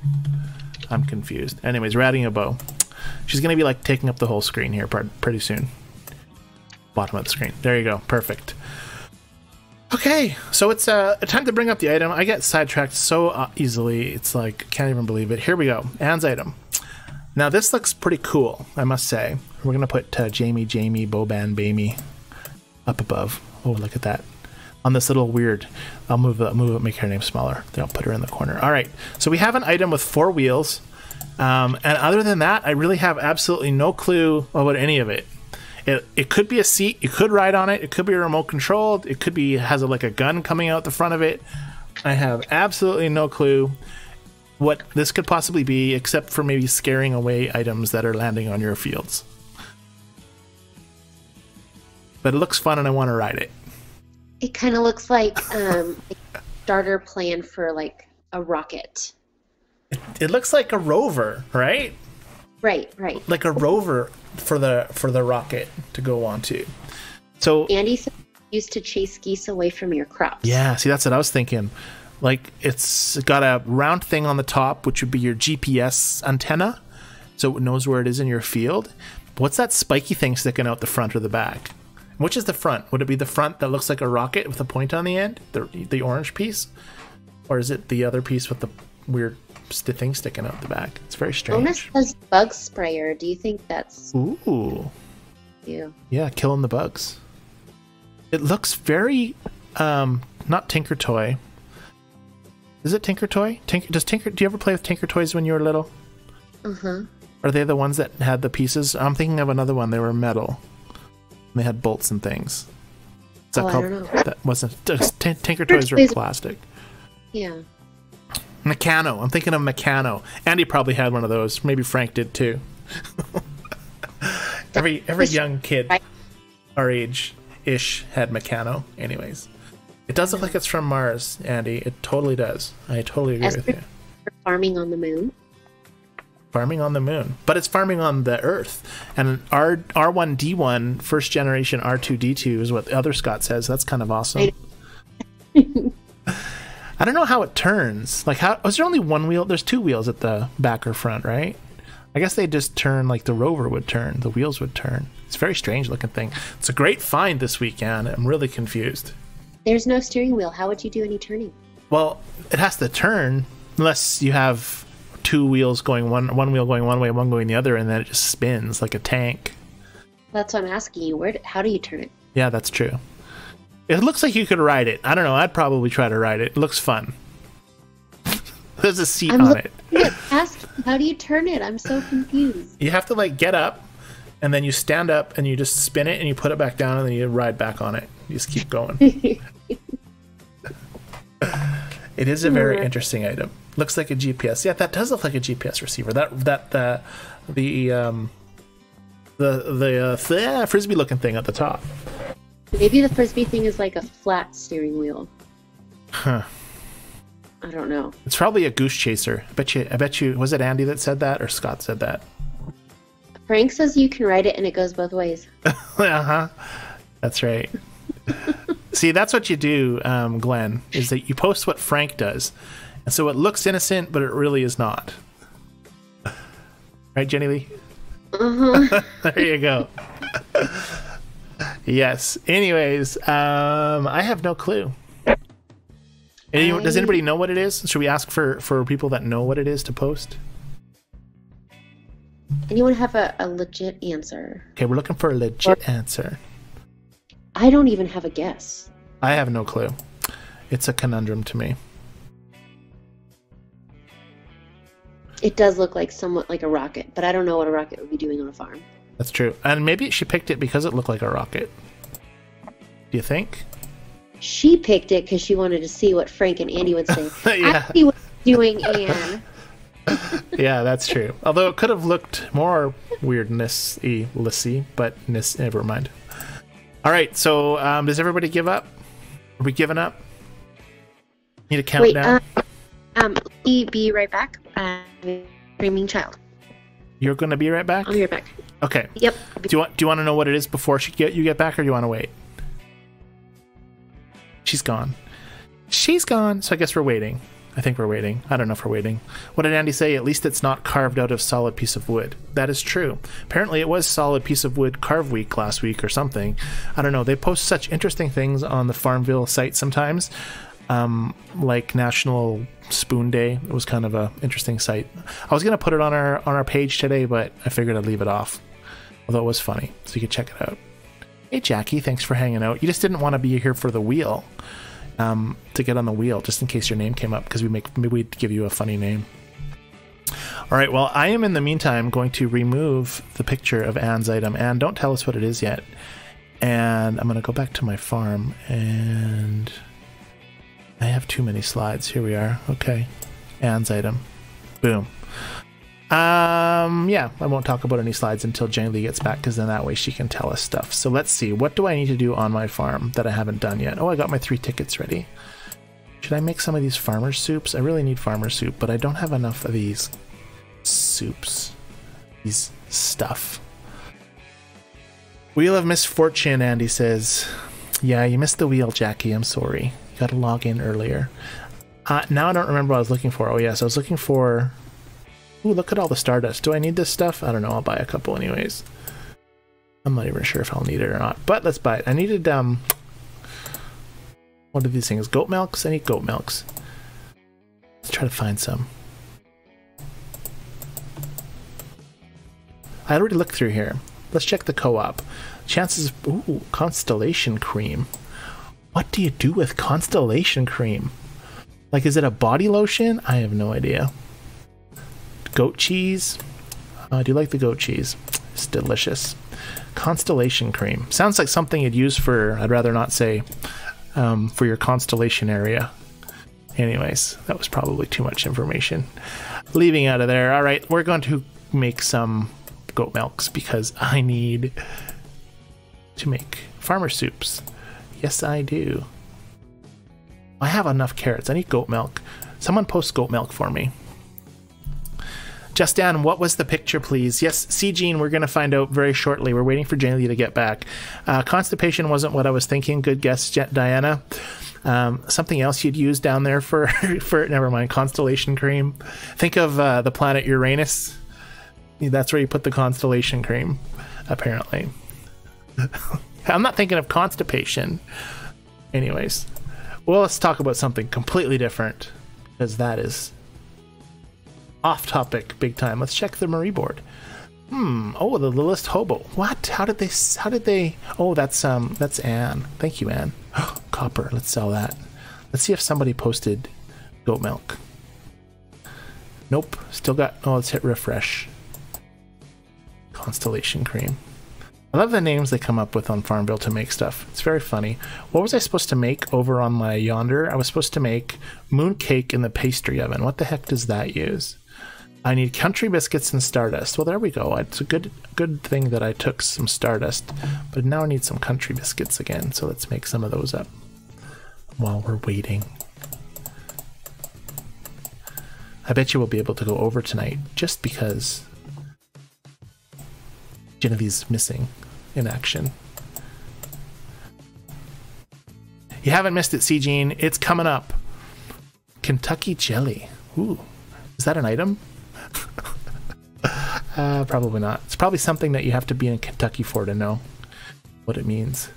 I'm confused. Anyways, we're adding a bow. She's going to be like taking up the whole screen here pretty soon. Bottom of the screen. There you go. Perfect. Okay, so it's time to bring up the item. I get sidetracked so easily. It's like, can't even believe it. Here we go. Anne's item. Now this looks pretty cool, I must say. We're gonna put Jamie, Boban, Bamey up above. Oh, look at that! On this little weird. I'll move it, make her name smaller. Then I'll put her in the corner. All right. So we have an item with 4 wheels, and other than that, I really have absolutely no clue about any of it. It could be a seat. You could ride on it. It could be remote controlled. It could be has like a gun coming out the front of it. I have absolutely no clue what this could possibly be, except for maybe scaring away items that are landing on your fields. But it looks fun and I want to ride it. It kind of looks like a starter plan for like a rocket. It looks like a rover, right? Right. Like a rover for the rocket to go onto. So Andy said used to chase geese away from your crops. Yeah, see, that's what I was thinking. Like, it's got a round thing on the top, which would be your GPS antenna, so it knows where it is in your field. What's that spiky thing sticking out the front or the back? Which is the front? Would it be the front that looks like a rocket with a point on the end, the orange piece? Or is it the other piece with the weird thing sticking out the back? It's very strange. Bonus says bug sprayer. Do you think that's... Ooh. You? Yeah, killing the bugs. It looks very, not Tinker Toy. Is it Tinker Toy? Do you ever play with Tinker Toys when you were little? Uh-huh. Are they the ones that had the pieces? I'm thinking of another one. They were metal. And they had bolts and things. Is that called? I don't know. That wasn't. Tinker Toys were plastic. Yeah. Meccano. I'm thinking of Meccano. Andy probably had one of those. Maybe Frank did too. every young kid our age-ish had Meccano. Anyways. It does look like it's from Mars, Andy. It totally does. I totally agree with you. Farming on the moon. Farming on the moon. But it's farming on the Earth. And R1D1, first generation R2D2 is what the other Scott says. That's kind of awesome. I don't know how it turns. Like, was there only one wheel? There's 2 wheels at the back or front, right? I guess they just turn like the rover would turn. The wheels would turn. It's a very strange looking thing. It's a great find this weekend. I'm really confused. There's no steering wheel. How would you do any turning? Well, it has to turn unless you have 2 wheels going one wheel going one way, one going the other, and then it just spins like a tank. That's what I'm asking you. How do you turn it? Yeah, that's true. It looks like you could ride it. I don't know. I'd probably try to ride it. It looks fun. There's a seat on it. Ask, how do you turn it? I'm so confused. You have to like get up, and then you stand up, and you just spin it, and you put it back down, and then you ride back on it. You just keep going. It is a very interesting item. Looks like a GPS. Yeah, that does look like a GPS receiver. The frisbee looking thing at the top. Maybe the Frisbee thing is like a flat steering wheel. Huh. I don't know. It's probably a goose chaser. I bet you, was it Andy that said that or Scott said that? Frank says you can ride it and it goes both ways. Uh-huh. That's right. See, that's what you do, Glenn, is that you post what Frank does. And so it looks innocent, but it really is not. Right, Jennilee? Uh-huh. There you go. Yes. Anyways, I have no clue. Does anybody know what it is? Should we ask for people that know what it is to post? Anyone have a legit answer? Okay, we're looking for a legit answer. I don't even have a guess. I have no clue. It's a conundrum to me. It does look like somewhat like a rocket, but I don't know what a rocket would be doing on a farm. That's true. And maybe she picked it because it looked like a rocket. Do you think? She picked it because she wanted to see what Frank and Andy would say. Yeah. I see what you're doing, Anne. Yeah, that's true. Although it could have looked more weirdness-y, but never mind. All right, so does everybody give up? Are we giving up? Need a countdown? Wait, be right back. Screaming child. You're going to be right back? I'll be right back. Okay. Yep. Do you want to know what it is before you get back, or do you want to wait? She's gone. She's gone. So I guess we're waiting. I think we're waiting. I don't know if we're waiting. What did Andy say? At least it's not carved out of solid piece of wood. That is true. Apparently it was solid piece of wood carve week last week or something. I don't know. They post such interesting things on the FarmVille site sometimes. Like National Spoon Day. It was kind of a interesting site. I was going to put it on our page today, but I figured I'd leave it off. Although it was funny. So you could check it out. Hey Jackie, thanks for hanging out. You just didn't want to be here for the wheel. To get on the wheel, just in case your name came up, because maybe we'd give you a funny name. All right, well, I am in the meantime going to remove the picture of Anne's item. Anne, don't tell us what it is yet. And I'm going to go back to my farm, and I have too many slides. Here we are. Okay, Anne's item. Boom. Yeah, I won't talk about any slides until Jennilee gets back, because then that way she can tell us stuff. So let's see, what do I need to do on my farm that I haven't done yet? Oh, I got my 3 tickets ready. Should I make some of these farmer soups? I really need farmer soup, but I don't have enough of these soups. These stuff. Wheel of Misfortune, Andy says. Yeah, you missed the wheel, Jackie. I'm sorry. You gotta log in earlier. Now I don't remember what I was looking for. Oh, yes, I was looking for... Ooh, look at all the Stardust. Do I need this stuff? I don't know. I'll buy a couple anyways. I'm not even sure if I'll need it or not. But let's buy it. I needed, what are these things? Goat milks? I need goat milks. Let's try to find some. I already looked through here. Let's check the co-op. Chances... Ooh, Constellation Cream. What do you do with Constellation Cream? Like, is it a body lotion? I have no idea. Goat cheese. I do like the goat cheese. It's delicious. Constellation cream. Sounds like something you'd use for, I'd rather not say, for your constellation area. Anyways, that was probably too much information. Leaving out of there. All right, we're going to make some goat milks because I need to make farmer soups. Yes, I do. I have enough carrots. I need goat milk. Someone post goat milk for me. Justin, what was the picture, please? Yes, C. Jean, we're going to find out very shortly. We're waiting for Jennilee to get back. Constipation wasn't what I was thinking. Good guess, Diana. Something else you'd use down there for never mind, constellation cream. Think of the planet Uranus. That's where you put the constellation cream, apparently. I'm not thinking of constipation. Anyways, well, let's talk about something completely different, because that is... off topic big time. Let's check the Marie board. Oh, the Lilith Hobo. What? How did they oh, that's Anne. Thank you, Anne. Copper. Let's sell that. Let's see if somebody posted goat milk. Nope. Still got... Oh, let's hit refresh. Constellation cream. I love the names they come up with on FarmVille to make stuff. It's very funny. What was I supposed to make over on my yonder? I was supposed to make mooncake in the pastry oven. What the heck does that use? I need country biscuits and stardust. Well, there we go. It's a good thing that I took some stardust, but now I need some country biscuits again. So let's make some of those up while we're waiting. I bet you we'll be able to go over tonight just because Genevieve's missing in action. You haven't missed it, C. Gene. It's coming up. Kentucky jelly. Ooh, is that an item? Probably not. It's probably something that you have to be in Kentucky for to know what it means.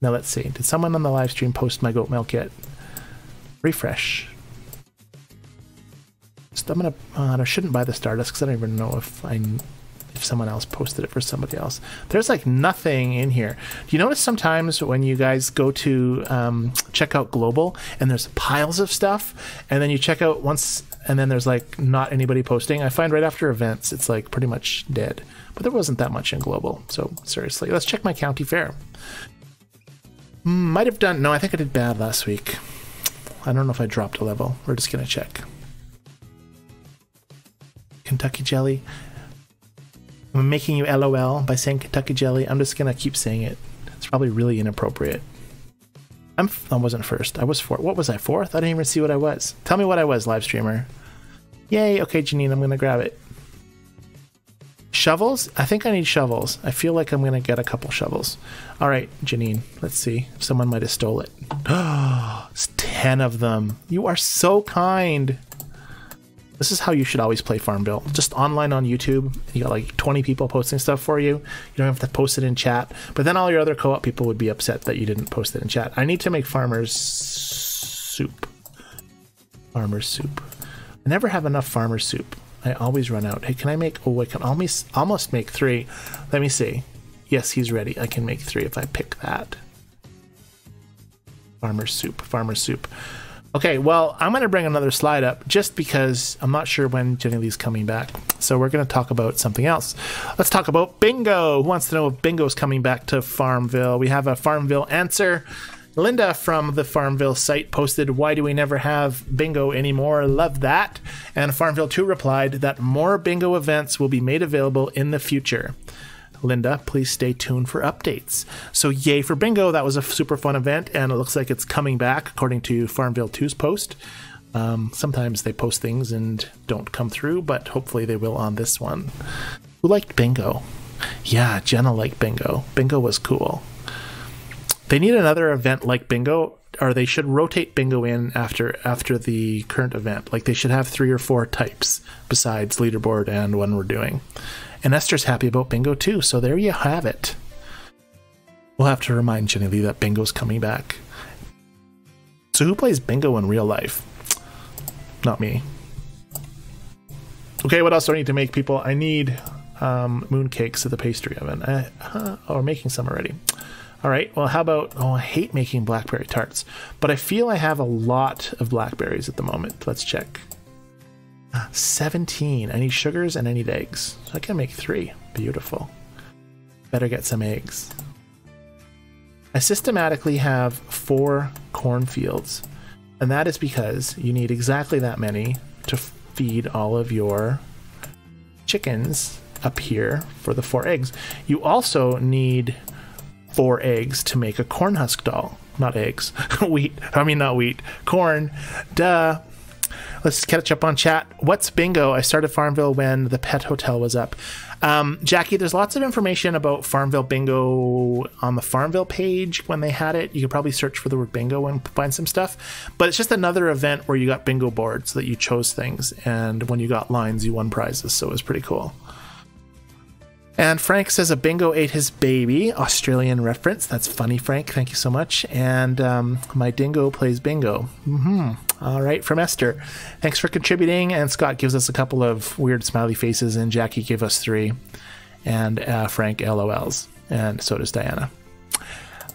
Now let's see. Did someone on the live stream post my goat milk yet? Refresh. I'm gonna. I shouldn't buy the Stardust because I don't even know if someone else posted it for somebody else. There's like nothing in here. Do you notice sometimes when you guys go to check out Global and there's piles of stuff, and then you check out once and then there's like not anybody posting? I find right after events it's like pretty much dead. But there wasn't that much in Global. So seriously, let's check my county fair. Might have done. No, I think I did bad last week. I don't know if I dropped a level. We're just gonna check. Kentucky jelly. I'm making you LOL by saying Kentucky jelly. I'm just gonna keep saying it. It's probably really inappropriate. I wasn't first. I was fourth. What was I, fourth? I didn't even see what I was. Tell me what I was, live streamer. Yay. Okay, Janine, I'm gonna grab it. Shovels? I think I need shovels. I feel like I'm gonna get a couple shovels. All right, Janine. Let's see. Someone might have stole it. Oh, it's 10 of them. You are so kind. This is how you should always play FarmVille. Just online on YouTube. You got like 20 people posting stuff for you. You don't have to post it in chat. But then all your other co-op people would be upset that you didn't post it in chat. I need to make farmer's soup. Farmer's soup. I never have enough farmer's soup. I always run out. Hey, can I make... Oh, I can almost make 3. Let me see. Yes, he's ready. I can make 3 if I pick that. Farmer's soup. Farmer's soup. Okay, well, I'm going to bring another slide up just because I'm not sure when Jennilee's coming back. So we're going to talk about something else. Let's talk about bingo. Who wants to know if bingo's coming back to FarmVille? We have a FarmVille answer. Linda from the FarmVille site posted, "Why do we never have bingo anymore? Love that." And FarmVille2 replied that more bingo events will be made available in the future. Linda, please stay tuned for updates. So yay for bingo. That was a super fun event, and it looks like it's coming back according to FarmVille2's post. Sometimes they post things and don't come through, but hopefully they will on this one. Who liked bingo? Yeah, Jenna liked bingo. Bingo was cool. They need another event like bingo, or they should rotate bingo in after the current event. Like they should have 3 or 4 types besides leaderboard and one we're doing. And Esther's happy about bingo too, so there you have it. We'll have to remind Jennilee that bingo's coming back. So who plays bingo in real life? Not me. Okay, what else do I need to make, people? I need mooncakes at the pastry oven. We're making some already. All right, well, how about... Oh, I hate making blackberry tarts, but I feel I have a lot of blackberries at the moment. Let's check. 17. I need sugars and I need eggs. So I can make 3. Beautiful. Better get some eggs. I systematically have 4 cornfields, and that is because you need exactly that many to feed all of your chickens up here for the 4 eggs. You also need 4 eggs to make a corn husk doll. Not eggs. Wheat. I mean, not wheat. Corn. Duh. Let's catch up on chat. What's bingo? I started FarmVille when the pet hotel was up. Jackie, there's lots of information about FarmVille bingo on the FarmVille page when they had it. You could probably search for the word bingo and find some stuff. But it's just another event where you got bingo boards that you chose things. And when you got lines, you won prizes. So it was pretty cool. And Frank says a bingo ate his baby. Australian reference. That's funny, Frank. Thank you so much. And my dingo plays bingo. All right, from Esther. Thanks for contributing. And Scott gives us a couple of weird smiley faces, and Jackie gave us 3. And Frank LOLs. And so does Diana.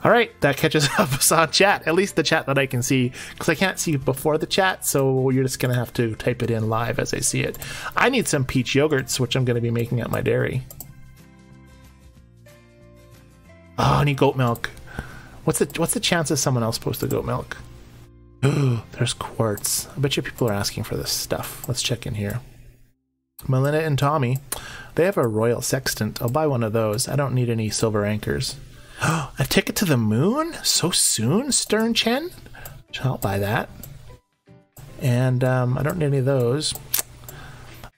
All right, that catches up on chat. At least the chat that I can see, because I can't see before the chat, so you're just going to have to type it in live as I see it. I need some peach yogurts, which I'm going to be making at my dairy. Oh, I need goat milk. What's the chance that someone else posted goat milk? There's quartz. I bet you people are asking for this stuff. Let's check in here. Melinda and Tommy, they have a royal sextant. I'll buy one of those. I don't need any silver anchors. A ticket to the moon? So soon, Stern Chen? I'll buy that. And I don't need any of those.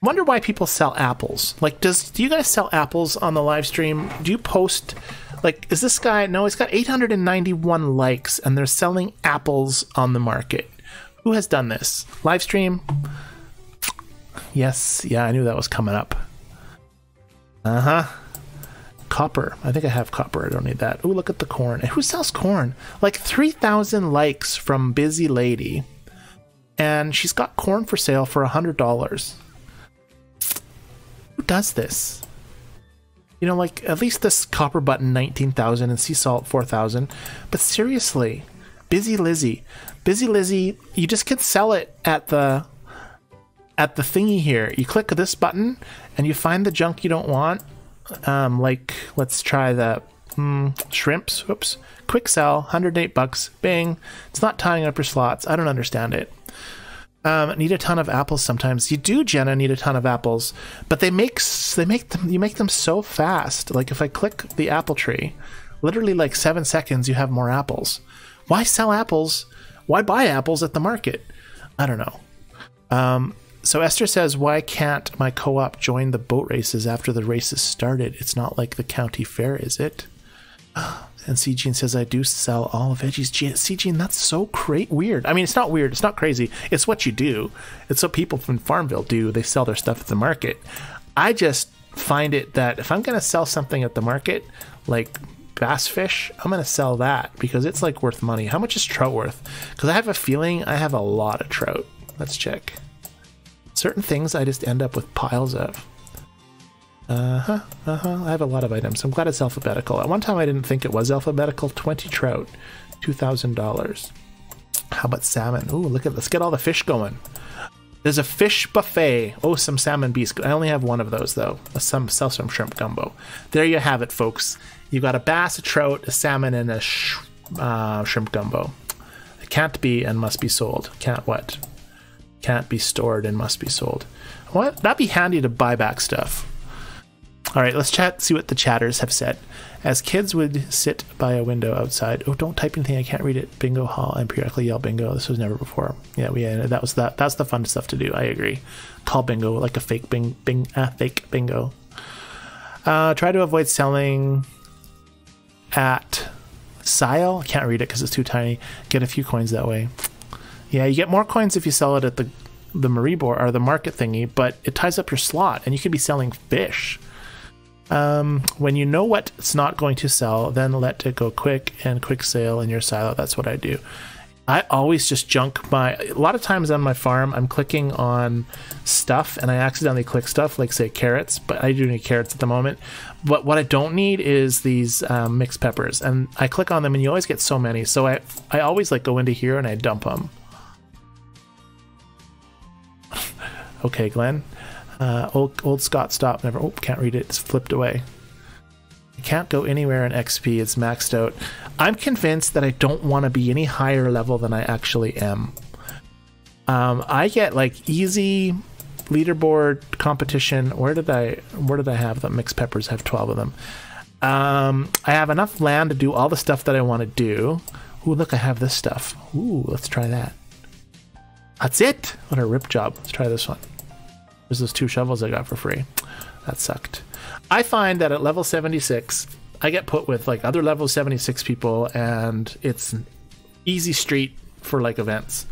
Wonder why people sell apples. Like, do you guys sell apples on the live stream? Do you post, like, is this guy, no, he's got 891 likes and they're selling apples on the market. Who has done this? Live stream? Yes, yeah, I knew that was coming up. Copper. I think I have copper. I don't need that. Oh, look at the corn. Who sells corn? Like 3,000 likes from Busy Lady. And she's got corn for sale for $100. Who does this? You know, like, at least this copper button 19,000 and sea salt 4,000. But seriously, Busy Lizzie, you just can sell it at the thingy here. You click this button and you find the junk you don't want. Like, let's try the shrimps. Whoops. Quick sell, $108. Bing. It's not tying up your slots. I don't understand it. Need a ton of apples sometimes. You do, Jenna, need a ton of apples, but you make them so fast. Like, if I click the apple tree, literally like 7 seconds, you have more apples. Why sell apples? Why buy apples at the market? I don't know. So Esther says, why can't my co-op join the boat races after the races started? It's not like the county fair, is it? And C. Jean says, I do sell all veggies. C. Jean, that's so weird. I mean, it's not weird. It's not crazy. It's what you do. It's what people from Farmville do. They sell their stuff at the market. I just find it that if I'm going to sell something at the market, like bass fish, I'm going to sell that because it's like worth money. How much is trout worth? Because I have a feeling I have a lot of trout. Let's check. Certain things I just end up with piles of. I have a lot of items. I'm glad it's alphabetical. At one time I didn't think it was alphabetical. 20 trout, $2,000. How about salmon? Ooh, look at, let's get all the fish going. There's a fish buffet. Oh, some salmon bisque. I only have one of those though. Sell some shrimp gumbo. There you have it, folks. You got a bass, a trout, a salmon, and a shrimp gumbo. It can't be and must be sold. Can't what? Can't be stored and must be sold. What? That'd be handy to buy back stuff. All right, let's see what the chatters have said. As kids would sit by a window outside. Oh, don't type anything. I can't read it. Bingo hall and periodically yell bingo. This was never before. Yeah, that's the fun stuff to do. I agree. Call bingo like a fake fake bingo. Try to avoid selling at Sile. I can't read it because it's too tiny. Get a few coins that way. Yeah, you get more coins if you sell it at the Marie board or the market thingy, but it ties up your slot and you could be selling fish. When you know what it's not going to sell, then let it go quick and quick sale in your silo. That's what I do. I always just junk a lot of times on my farm, I'm clicking on stuff and I accidentally click stuff like say carrots, but I do need carrots at the moment. But what I don't need is these mixed peppers, and I click on them and you always get so many. So I always like go into here and I dump them. Okay, Glenn. Old Scott stop. Never. Oh, can't read it. It's flipped away. I can't go anywhere in XP. It's maxed out. I'm convinced that I don't want to be any higher level than I actually am. I get like easy leaderboard competition. Where did I have them? Mixed peppers. I have 12 of them. I have enough land to do all the stuff that I want to do. Ooh, look, I have this stuff. Ooh, let's try that. That's it. What a rip job. Let's try this one. There's those 2 shovels I got for free. That sucked. I find that at level 76, I get put with like other level 76 people, and it's an easy street for like events.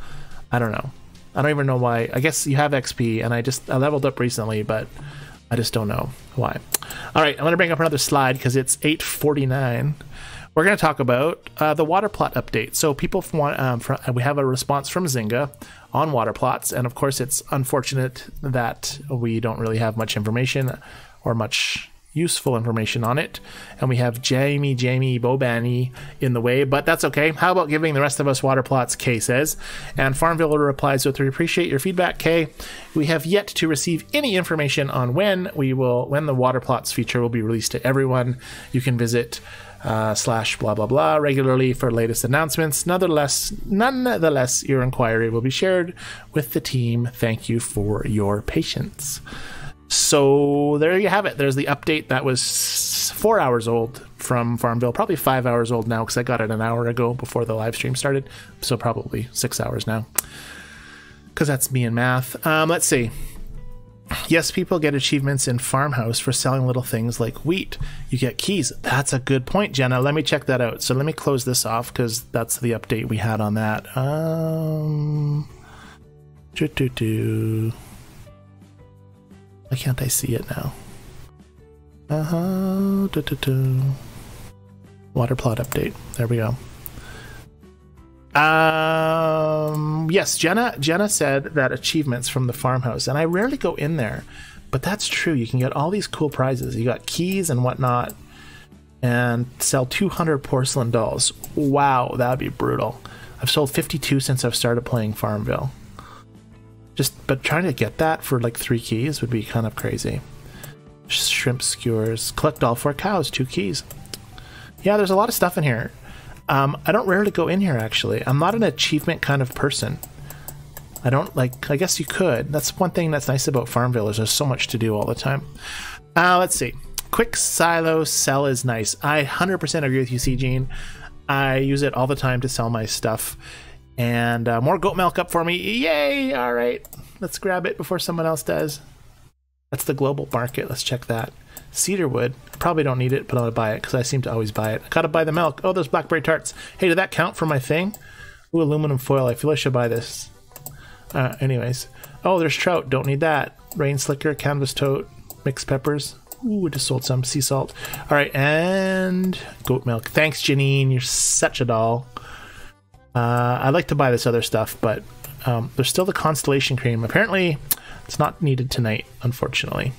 I don't know. I don't even know why. I guess you have XP, and I leveled up recently, but I just don't know why. All right, I'm going to bring up another slide because it's 8:49. We're going to talk about the water plot update. So people want, we have a response from Zynga on water plots, and of course it's unfortunate that we don't really have much information or much useful information on it, and we have Jamie Bobani in the way, but that's okay. How about giving the rest of us water plots, Kay says. And FarmVille replies with, we appreciate your feedback, Kay. We have yet to receive any information on when the water plots feature will be released to everyone. You can visit slash blah blah blah regularly for latest announcements. Nonetheless, your inquiry will be shared with the team. Thank you for your patience. So there you have it. There's the update that was 4 hours old from FarmVille, probably 5 hours old now because I got it an hour ago before the live stream started, so probably 6 hours now because that's me and math. Let's see. Yes, people get achievements in Farmhouse for selling little things like wheat. You get keys. That's a good point, Jenna. Let me check that out. So let me close this off because that's the update we had on that. Why can't I see it now? Water plot update. There we go. Yes, Jenna said that achievements from the farmhouse, and I rarely go in there, but that's true. You can get all these cool prizes. You got keys and whatnot, and sell 200 porcelain dolls. Wow, that'd be brutal. I've sold 52 since I've started playing FarmVille. But trying to get that for like 3 keys would be kind of crazy. Shrimp skewers. Collect all 4 cows, 2 keys. Yeah, there's a lot of stuff in here. I don't rarely go in here, actually. I'm not an achievement kind of person. I guess you could. That's one thing that's nice about FarmVille is there's so much to do all the time. Let's see. Quick silo sell is nice. I 100% agree with you, C-Gene. I use it all the time to sell my stuff. And more goat milk up for me. Yay! All right. Let's grab it before someone else does. That's the global market. Let's check that. Cedarwood. Probably don't need it, but I'm going to buy it because I seem to always buy it. I got to buy the milk. Oh, those blackberry tarts. Hey, did that count for my thing? Ooh, aluminum foil. I feel I should buy this. Anyways. Oh, there's trout. Don't need that. Rain slicker, canvas tote, mixed peppers. Ooh, just sold some sea salt. All right, and goat milk. Thanks, Janine. You're such a doll. I'd like to buy this other stuff, but there's still the constellation cream. Apparently, it's not needed tonight, unfortunately.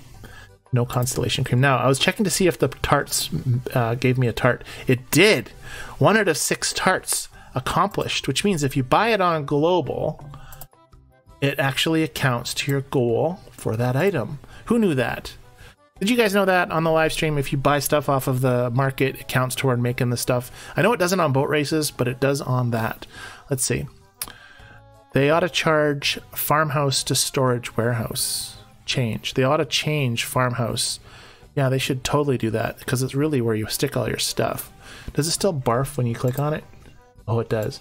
No constellation cream. Now, I was checking to see if the tarts gave me a tart. It did. 1 out of 6 tarts accomplished, which means if you buy it on global, it actually accounts to your goal for that item. Who knew that? Did you guys know that on the live stream? If you buy stuff off of the market, it counts toward making the stuff. I know it doesn't on boat races, but it does on that. Let's see. They ought to charge farmhouse to storage warehouse. Change. They ought to change farmhouse. Yeah, they should totally do that because it's really where you stick all your stuff. Does it still barf when you click on it? Oh, it does.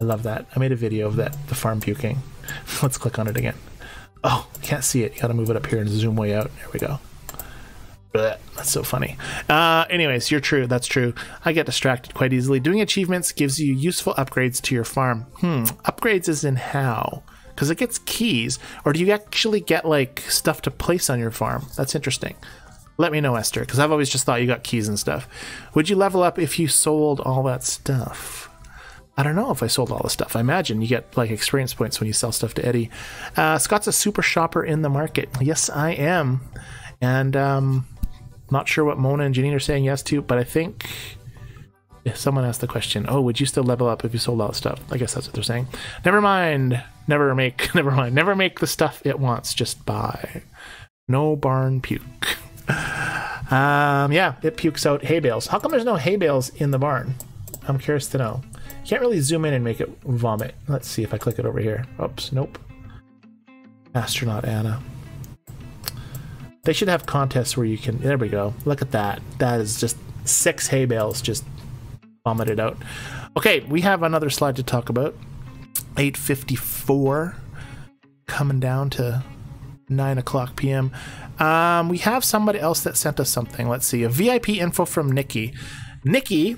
I love that. I made a video of that, the farm puking. Let's click on it again. Oh, I can't see it. You got to move it up here and zoom way out. There we go. That's so funny. Anyways, you're true. That's true. I get distracted quite easily. Doing achievements gives you useful upgrades to your farm. Upgrades is in how? Because it gets keys. Or do you actually get like stuff to place on your farm? That's interesting. Let me know, Esther, because I've always just thought you got keys and stuff. Would you level up if you sold all that stuff? I don't know if I sold all the stuff. I imagine you get like experience points when you sell stuff to Eddie. Scott's a super shopper in the market. Yes, I am. And not sure what Mona and Janine are saying yes to, but I think if someone asked the question, oh, would you still level up if you sold all the stuff? I guess that's what they're saying. Never mind. Never make the stuff it wants. Just buy. No barn puke. Yeah, it pukes out hay bales. How come there's no hay bales in the barn? I'm curious to know. You can't really zoom in and make it vomit. Let's see if I click it over here. Oops, nope. Astronaut Anna. They should have contests where you can... There we go. Look at that. That is just 6 hay bales just vomited out. Okay, we have another slide to talk about. 8:54. Coming down to 9 o'clock p.m. We have somebody else that sent us something. Let's see. A VIP info from Nikki. Nikki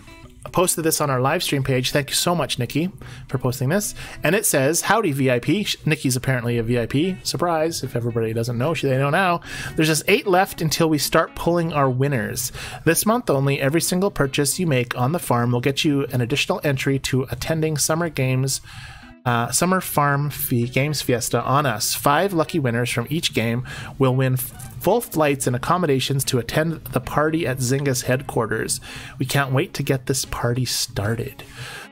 posted this on our live stream page. Thank you so much, Nikki, for posting this. And it says, howdy, VIP. Nikki's apparently a VIP. Surprise. If everybody doesn't know, they know now. There's just 8 left until we start pulling our winners. This month only, every single purchase you make on the farm will get you an additional entry to attending Summer Farm Games Fiesta on us. 5 lucky winners from each game will win full flights and accommodations to attend the party at Zynga's headquarters. We can't wait to get this party started.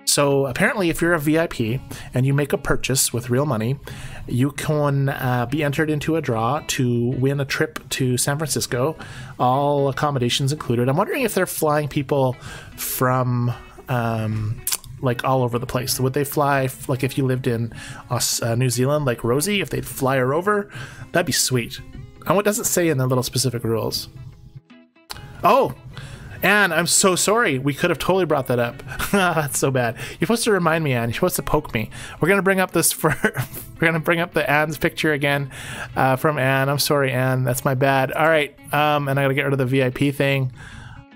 So apparently, if you're a VIP and you make a purchase with real money, you can be entered into a draw to win a trip to San Francisco, all accommodations included. I'm wondering if they're flying people from like all over the place. Would they fly, like if you lived in New Zealand, like Rosie, if they'd fly her over? That'd be sweet. And what does it say in the little specific rules? Oh, Anne, I'm so sorry. We could have totally brought that up. That's so bad. You're supposed to remind me, Anne. You're supposed to poke me. We're gonna bring up this for. We're gonna bring up the Anne's picture again from Anne. I'm sorry, Anne. That's my bad. All right, and I gotta get rid of the VIP thing.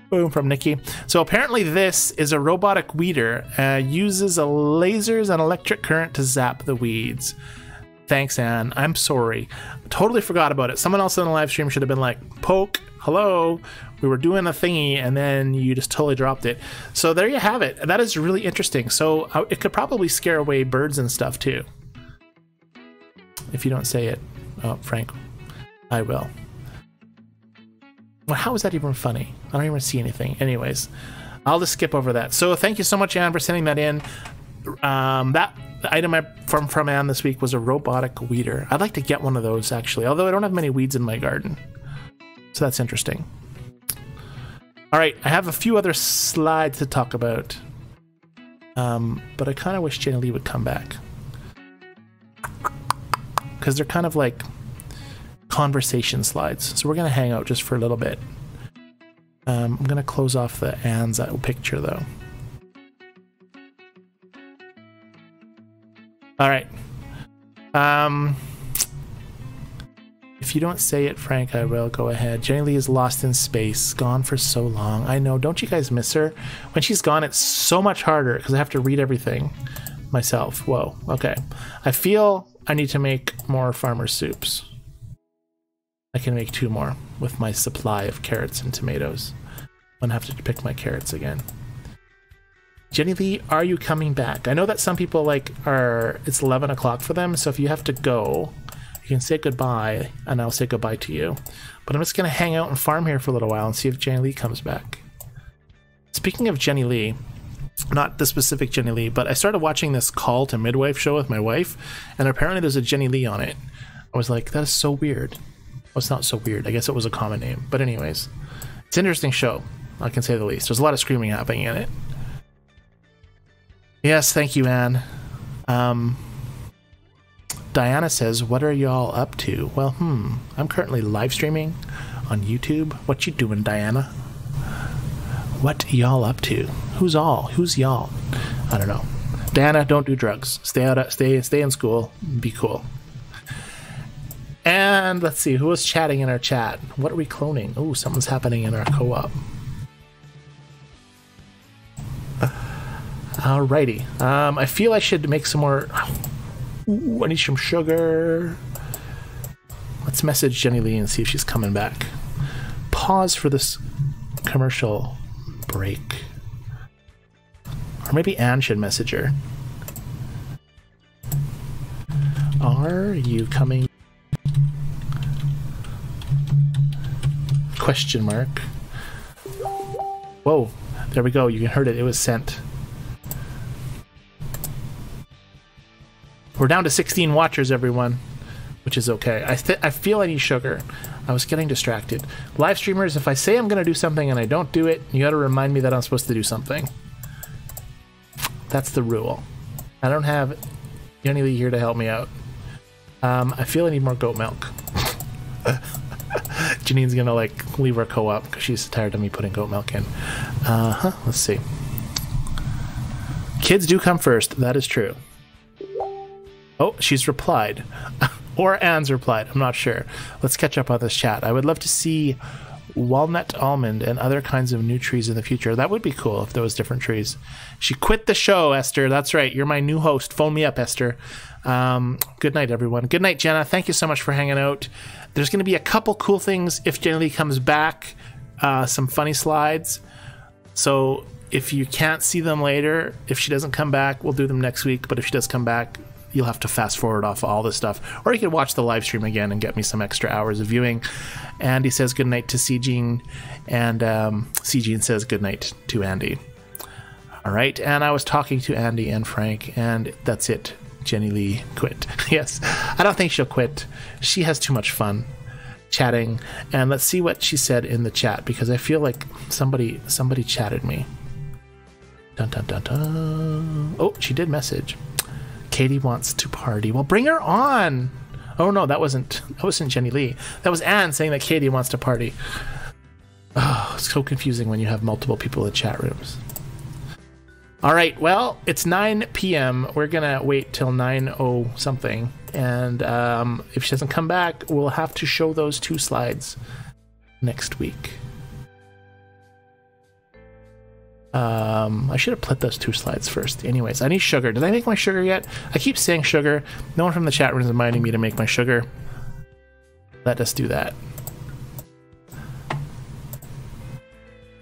Boom, from Nikki. So apparently this is a robotic weeder. Uses lasers and electric current to zap the weeds. Thanks, Anne. I'm sorry. Totally forgot about it. Someone else in the live stream should have been like, poke, hello. We were doing a thingy and then you just totally dropped it. So there you have it. That is really interesting. So it could probably scare away birds and stuff too. If you don't say it. Oh, Frank, I will. Well, how is that even funny? I don't even see anything. Anyways, I'll just skip over that. So thank you so much, Anne, for sending that in. That item from Anne this week was a robotic weeder. I'd like to get one of those, actually, although I don't have many weeds in my garden. So that's interesting. All right, I have a few other slides to talk about. But I kind of wish Jennilee would come back. Because they're kind of like conversation slides. So we're going to hang out just for a little bit. I'm going to close off the Anne's picture, though. All right. If you don't say it, Frank, I will. Go ahead. Jennilee is lost in space, gone for so long. I know. Don't you guys miss her? When she's gone, it's so much harder because I have to read everything myself. Whoa. Okay. I feel I need to make more farmer soups. I can make 2 more with my supply of carrots and tomatoes. I'm gonna have to pick my carrots again. Jennilee, are you coming back? I know that some people like it's 11 o'clock for them, so if you have to go, you can say goodbye, and I'll say goodbye to you. But I'm just gonna hang out and farm here for a little while and see if Jennilee comes back. Speaking of Jennilee, not the specific Jennilee, but I started watching this Call to Midwife show with my wife, and apparently there's a Jennilee on it. I was like, that is so weird. Well, it's not so weird. I guess it was a common name. But anyways, it's an interesting show, I can say the least. There's a lot of screaming happening in it. Yes, thank you, Anne. Diana says, what are y'all up to? Well, I'm currently live streaming on YouTube. What you doing, Diana? What y'all up to? Who's all? Who's y'all? I don't know. Diana, don't do drugs. Stay out. Stay in school. Be cool. And let's see, who was chatting in our chat? What are we cloning? Oh, something's happening in our co-op. Alrighty. I feel I should make some more. Ooh, I need some sugar. Let's message Jennilee and see if she's coming back. Pause for this commercial break. Or maybe Anne should message her. Are you coming? Question mark. Whoa, there we go. You can heard it. It was sent. We're down to 16 watchers, everyone, which is okay. I feel I need sugar. I was getting distracted. Live streamers, if I say I'm going to do something and I don't do it, you got to remind me that I'm supposed to do something. That's the rule. I don't have Jennilee here to help me out. I feel I need more goat milk. Janine's gonna like leave our co-op because she's tired of me putting goat milk in. Let's see. Kids do come first. That is true. Oh, she's replied. Or Anne's replied. I'm not sure. Let's catch up on this chat. I would love to see walnut, almond, and other kinds of new trees in the future. That would be cool if there was different trees. She quit the show, Esther. That's right. You're my new host. Phone me up, Esther. Good night, everyone. Good night, Jenna. Thank you so much for hanging out. There's going to be a couple cool things if Jennilee comes back. Some funny slides. So if you can't see them later, if she doesn't come back, we'll do them next week. But if she does come back, you'll have to fast forward off all this stuff. Or you can watch the live stream again and get me some extra hours of viewing. Andy says good night to C-Gene. And C-Gene says good night to Andy. All right, and I was talking to Andy and Frank, and that's it. Jennilee quit. Yes, I don't think she'll quit. She has too much fun chatting, and let's see what she said in the chat, because I feel like somebody chatted me. Dun dun dun dun. Oh, she did message. Katie wants to party. Well, bring her on. Oh no, that wasn't Jennilee. That was Anne saying that Katie wants to party. Oh, it's so confusing when you have multiple people in chat rooms. All right, well, it's 9 p.m. We're gonna wait till 9:00 something, and if she doesn't come back, we'll have to show those 2 slides next week. I should have put those 2 slides first. Anyways, I need sugar. Did I make my sugar yet? I keep saying sugar. No one from the chat room is reminding me to make my sugar. Let us do that.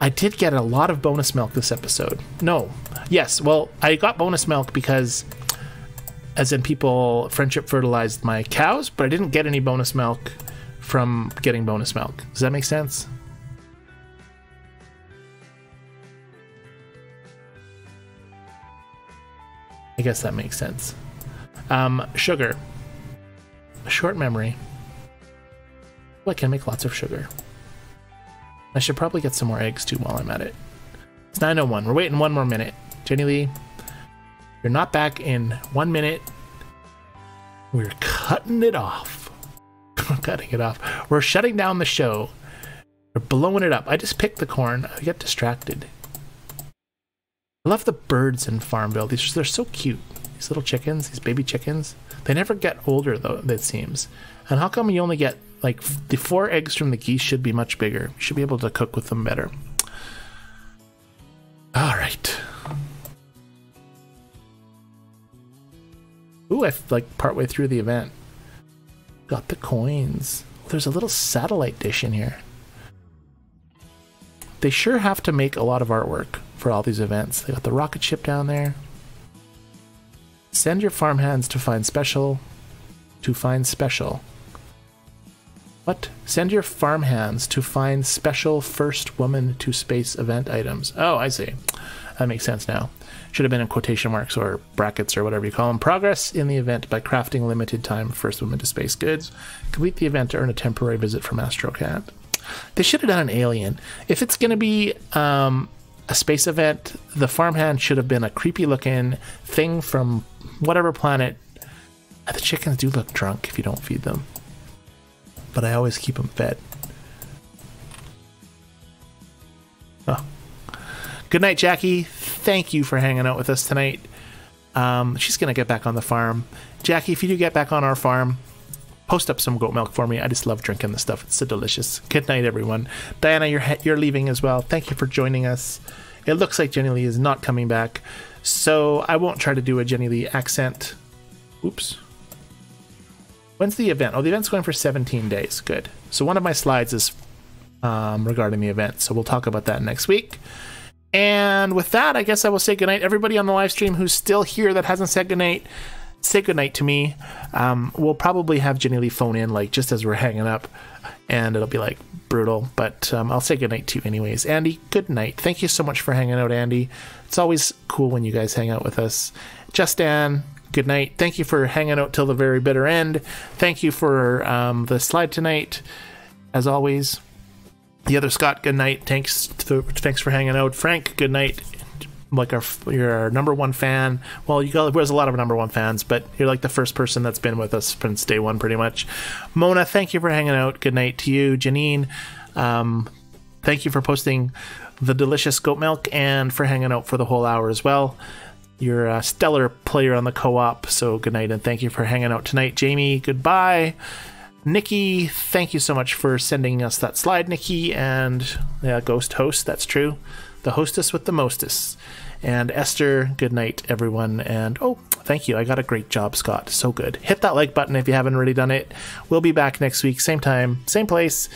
I did get a lot of bonus milk this episode. No. Yes, well, I got bonus milk because, as in people friendship fertilized my cows, but I didn't get any bonus milk from getting bonus milk. Does that make sense? I guess that makes sense. Sugar. A short memory. Well, I can make lots of sugar. I should probably get some more eggs too while I'm at it. It's 9:01. We're waiting 1 more minute. Jennilee, you're not back in 1 minute. We're cutting it off. Cutting it off. We're shutting down the show. We're blowing it up. I just picked the corn. I get distracted. I love the birds in FarmVille. They're so cute. These little chickens, these baby chickens. They never get older, though, it seems. And how come you only get, like, the 4 eggs from the geese should be much bigger? You should be able to cook with them better. All right. Ooh, I'm, like, partway through the event. Got the coins. There's a little satellite dish in here. They sure have to make a lot of artwork for all these events. They got the rocket ship down there. Send your farmhands to find special. To find special. What? Send your farmhands to find special first woman to space event items. Oh, I see. That makes sense now. Should have been in quotation marks or brackets or whatever you call them. Progress in the event by crafting limited time first woman to space goods. Complete the event to earn a temporary visit from AstroCat. They should have done an alien. If it's going to be a space event, the farmhand should have been a creepy looking thing from whatever planet. The chickens do look drunk if you don't feed them, but I always keep them fed. Oh. Good night, Jackie. Thank you for hanging out with us tonight. She's going to get back on the farm. Jackie, if you do get back on our farm, post up some goat milk for me. I just love drinking this stuff. It's so delicious. Good night, everyone. Diana, you're leaving as well. Thank you for joining us. It looks like Jennilee is not coming back, so I won't try to do a Jennilee accent. Oops. When's the event? Oh, the event's going for 17 days. Good. So one of my slides is regarding the event, so we'll talk about that next week. And with that, I guess I will say goodnight. Everybody on the live stream who's still here that hasn't said goodnight, say goodnight to me. We'll probably have Jennilee phone in, like, just as we're hanging up, and it'll be, like, brutal. But I'll say goodnight to you anyways. Andy, good night. Thank you so much for hanging out, Andy. It's always cool when you guys hang out with us. Just Dan, good night. Thank you for hanging out till the very bitter end. Thank you for the slide tonight, as always. The other Scott, good night. Thanks for hanging out. Frank, good night. Like you're our #1 fan. Well, there's a lot of #1 fans, but you're like the first person that's been with us since day one, pretty much. Mona, thank you for hanging out. Good night to you. Janine, thank you for posting the delicious goat milk and for hanging out for the whole hour as well. You're a stellar player on the co-op, so good night and thank you for hanging out tonight. Jamie, goodbye. Nikki, thank you so much for sending us that slide, Nikki, and Ghost Host, that's true. The hostess with the mostest. And Esther, good night, everyone. And oh, thank you. I got a great job, Scott. So good. Hit that like button if you haven't already done it. We'll be back next week, same time, same place,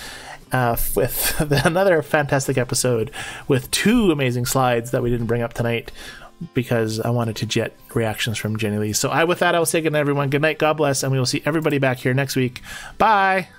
with another fantastic episode with 2 amazing slides that we didn't bring up tonight because I wanted to get reactions from Jennilee. So with that, I will say good night, everyone. Good night. God bless. And we will see everybody back here next week. Bye.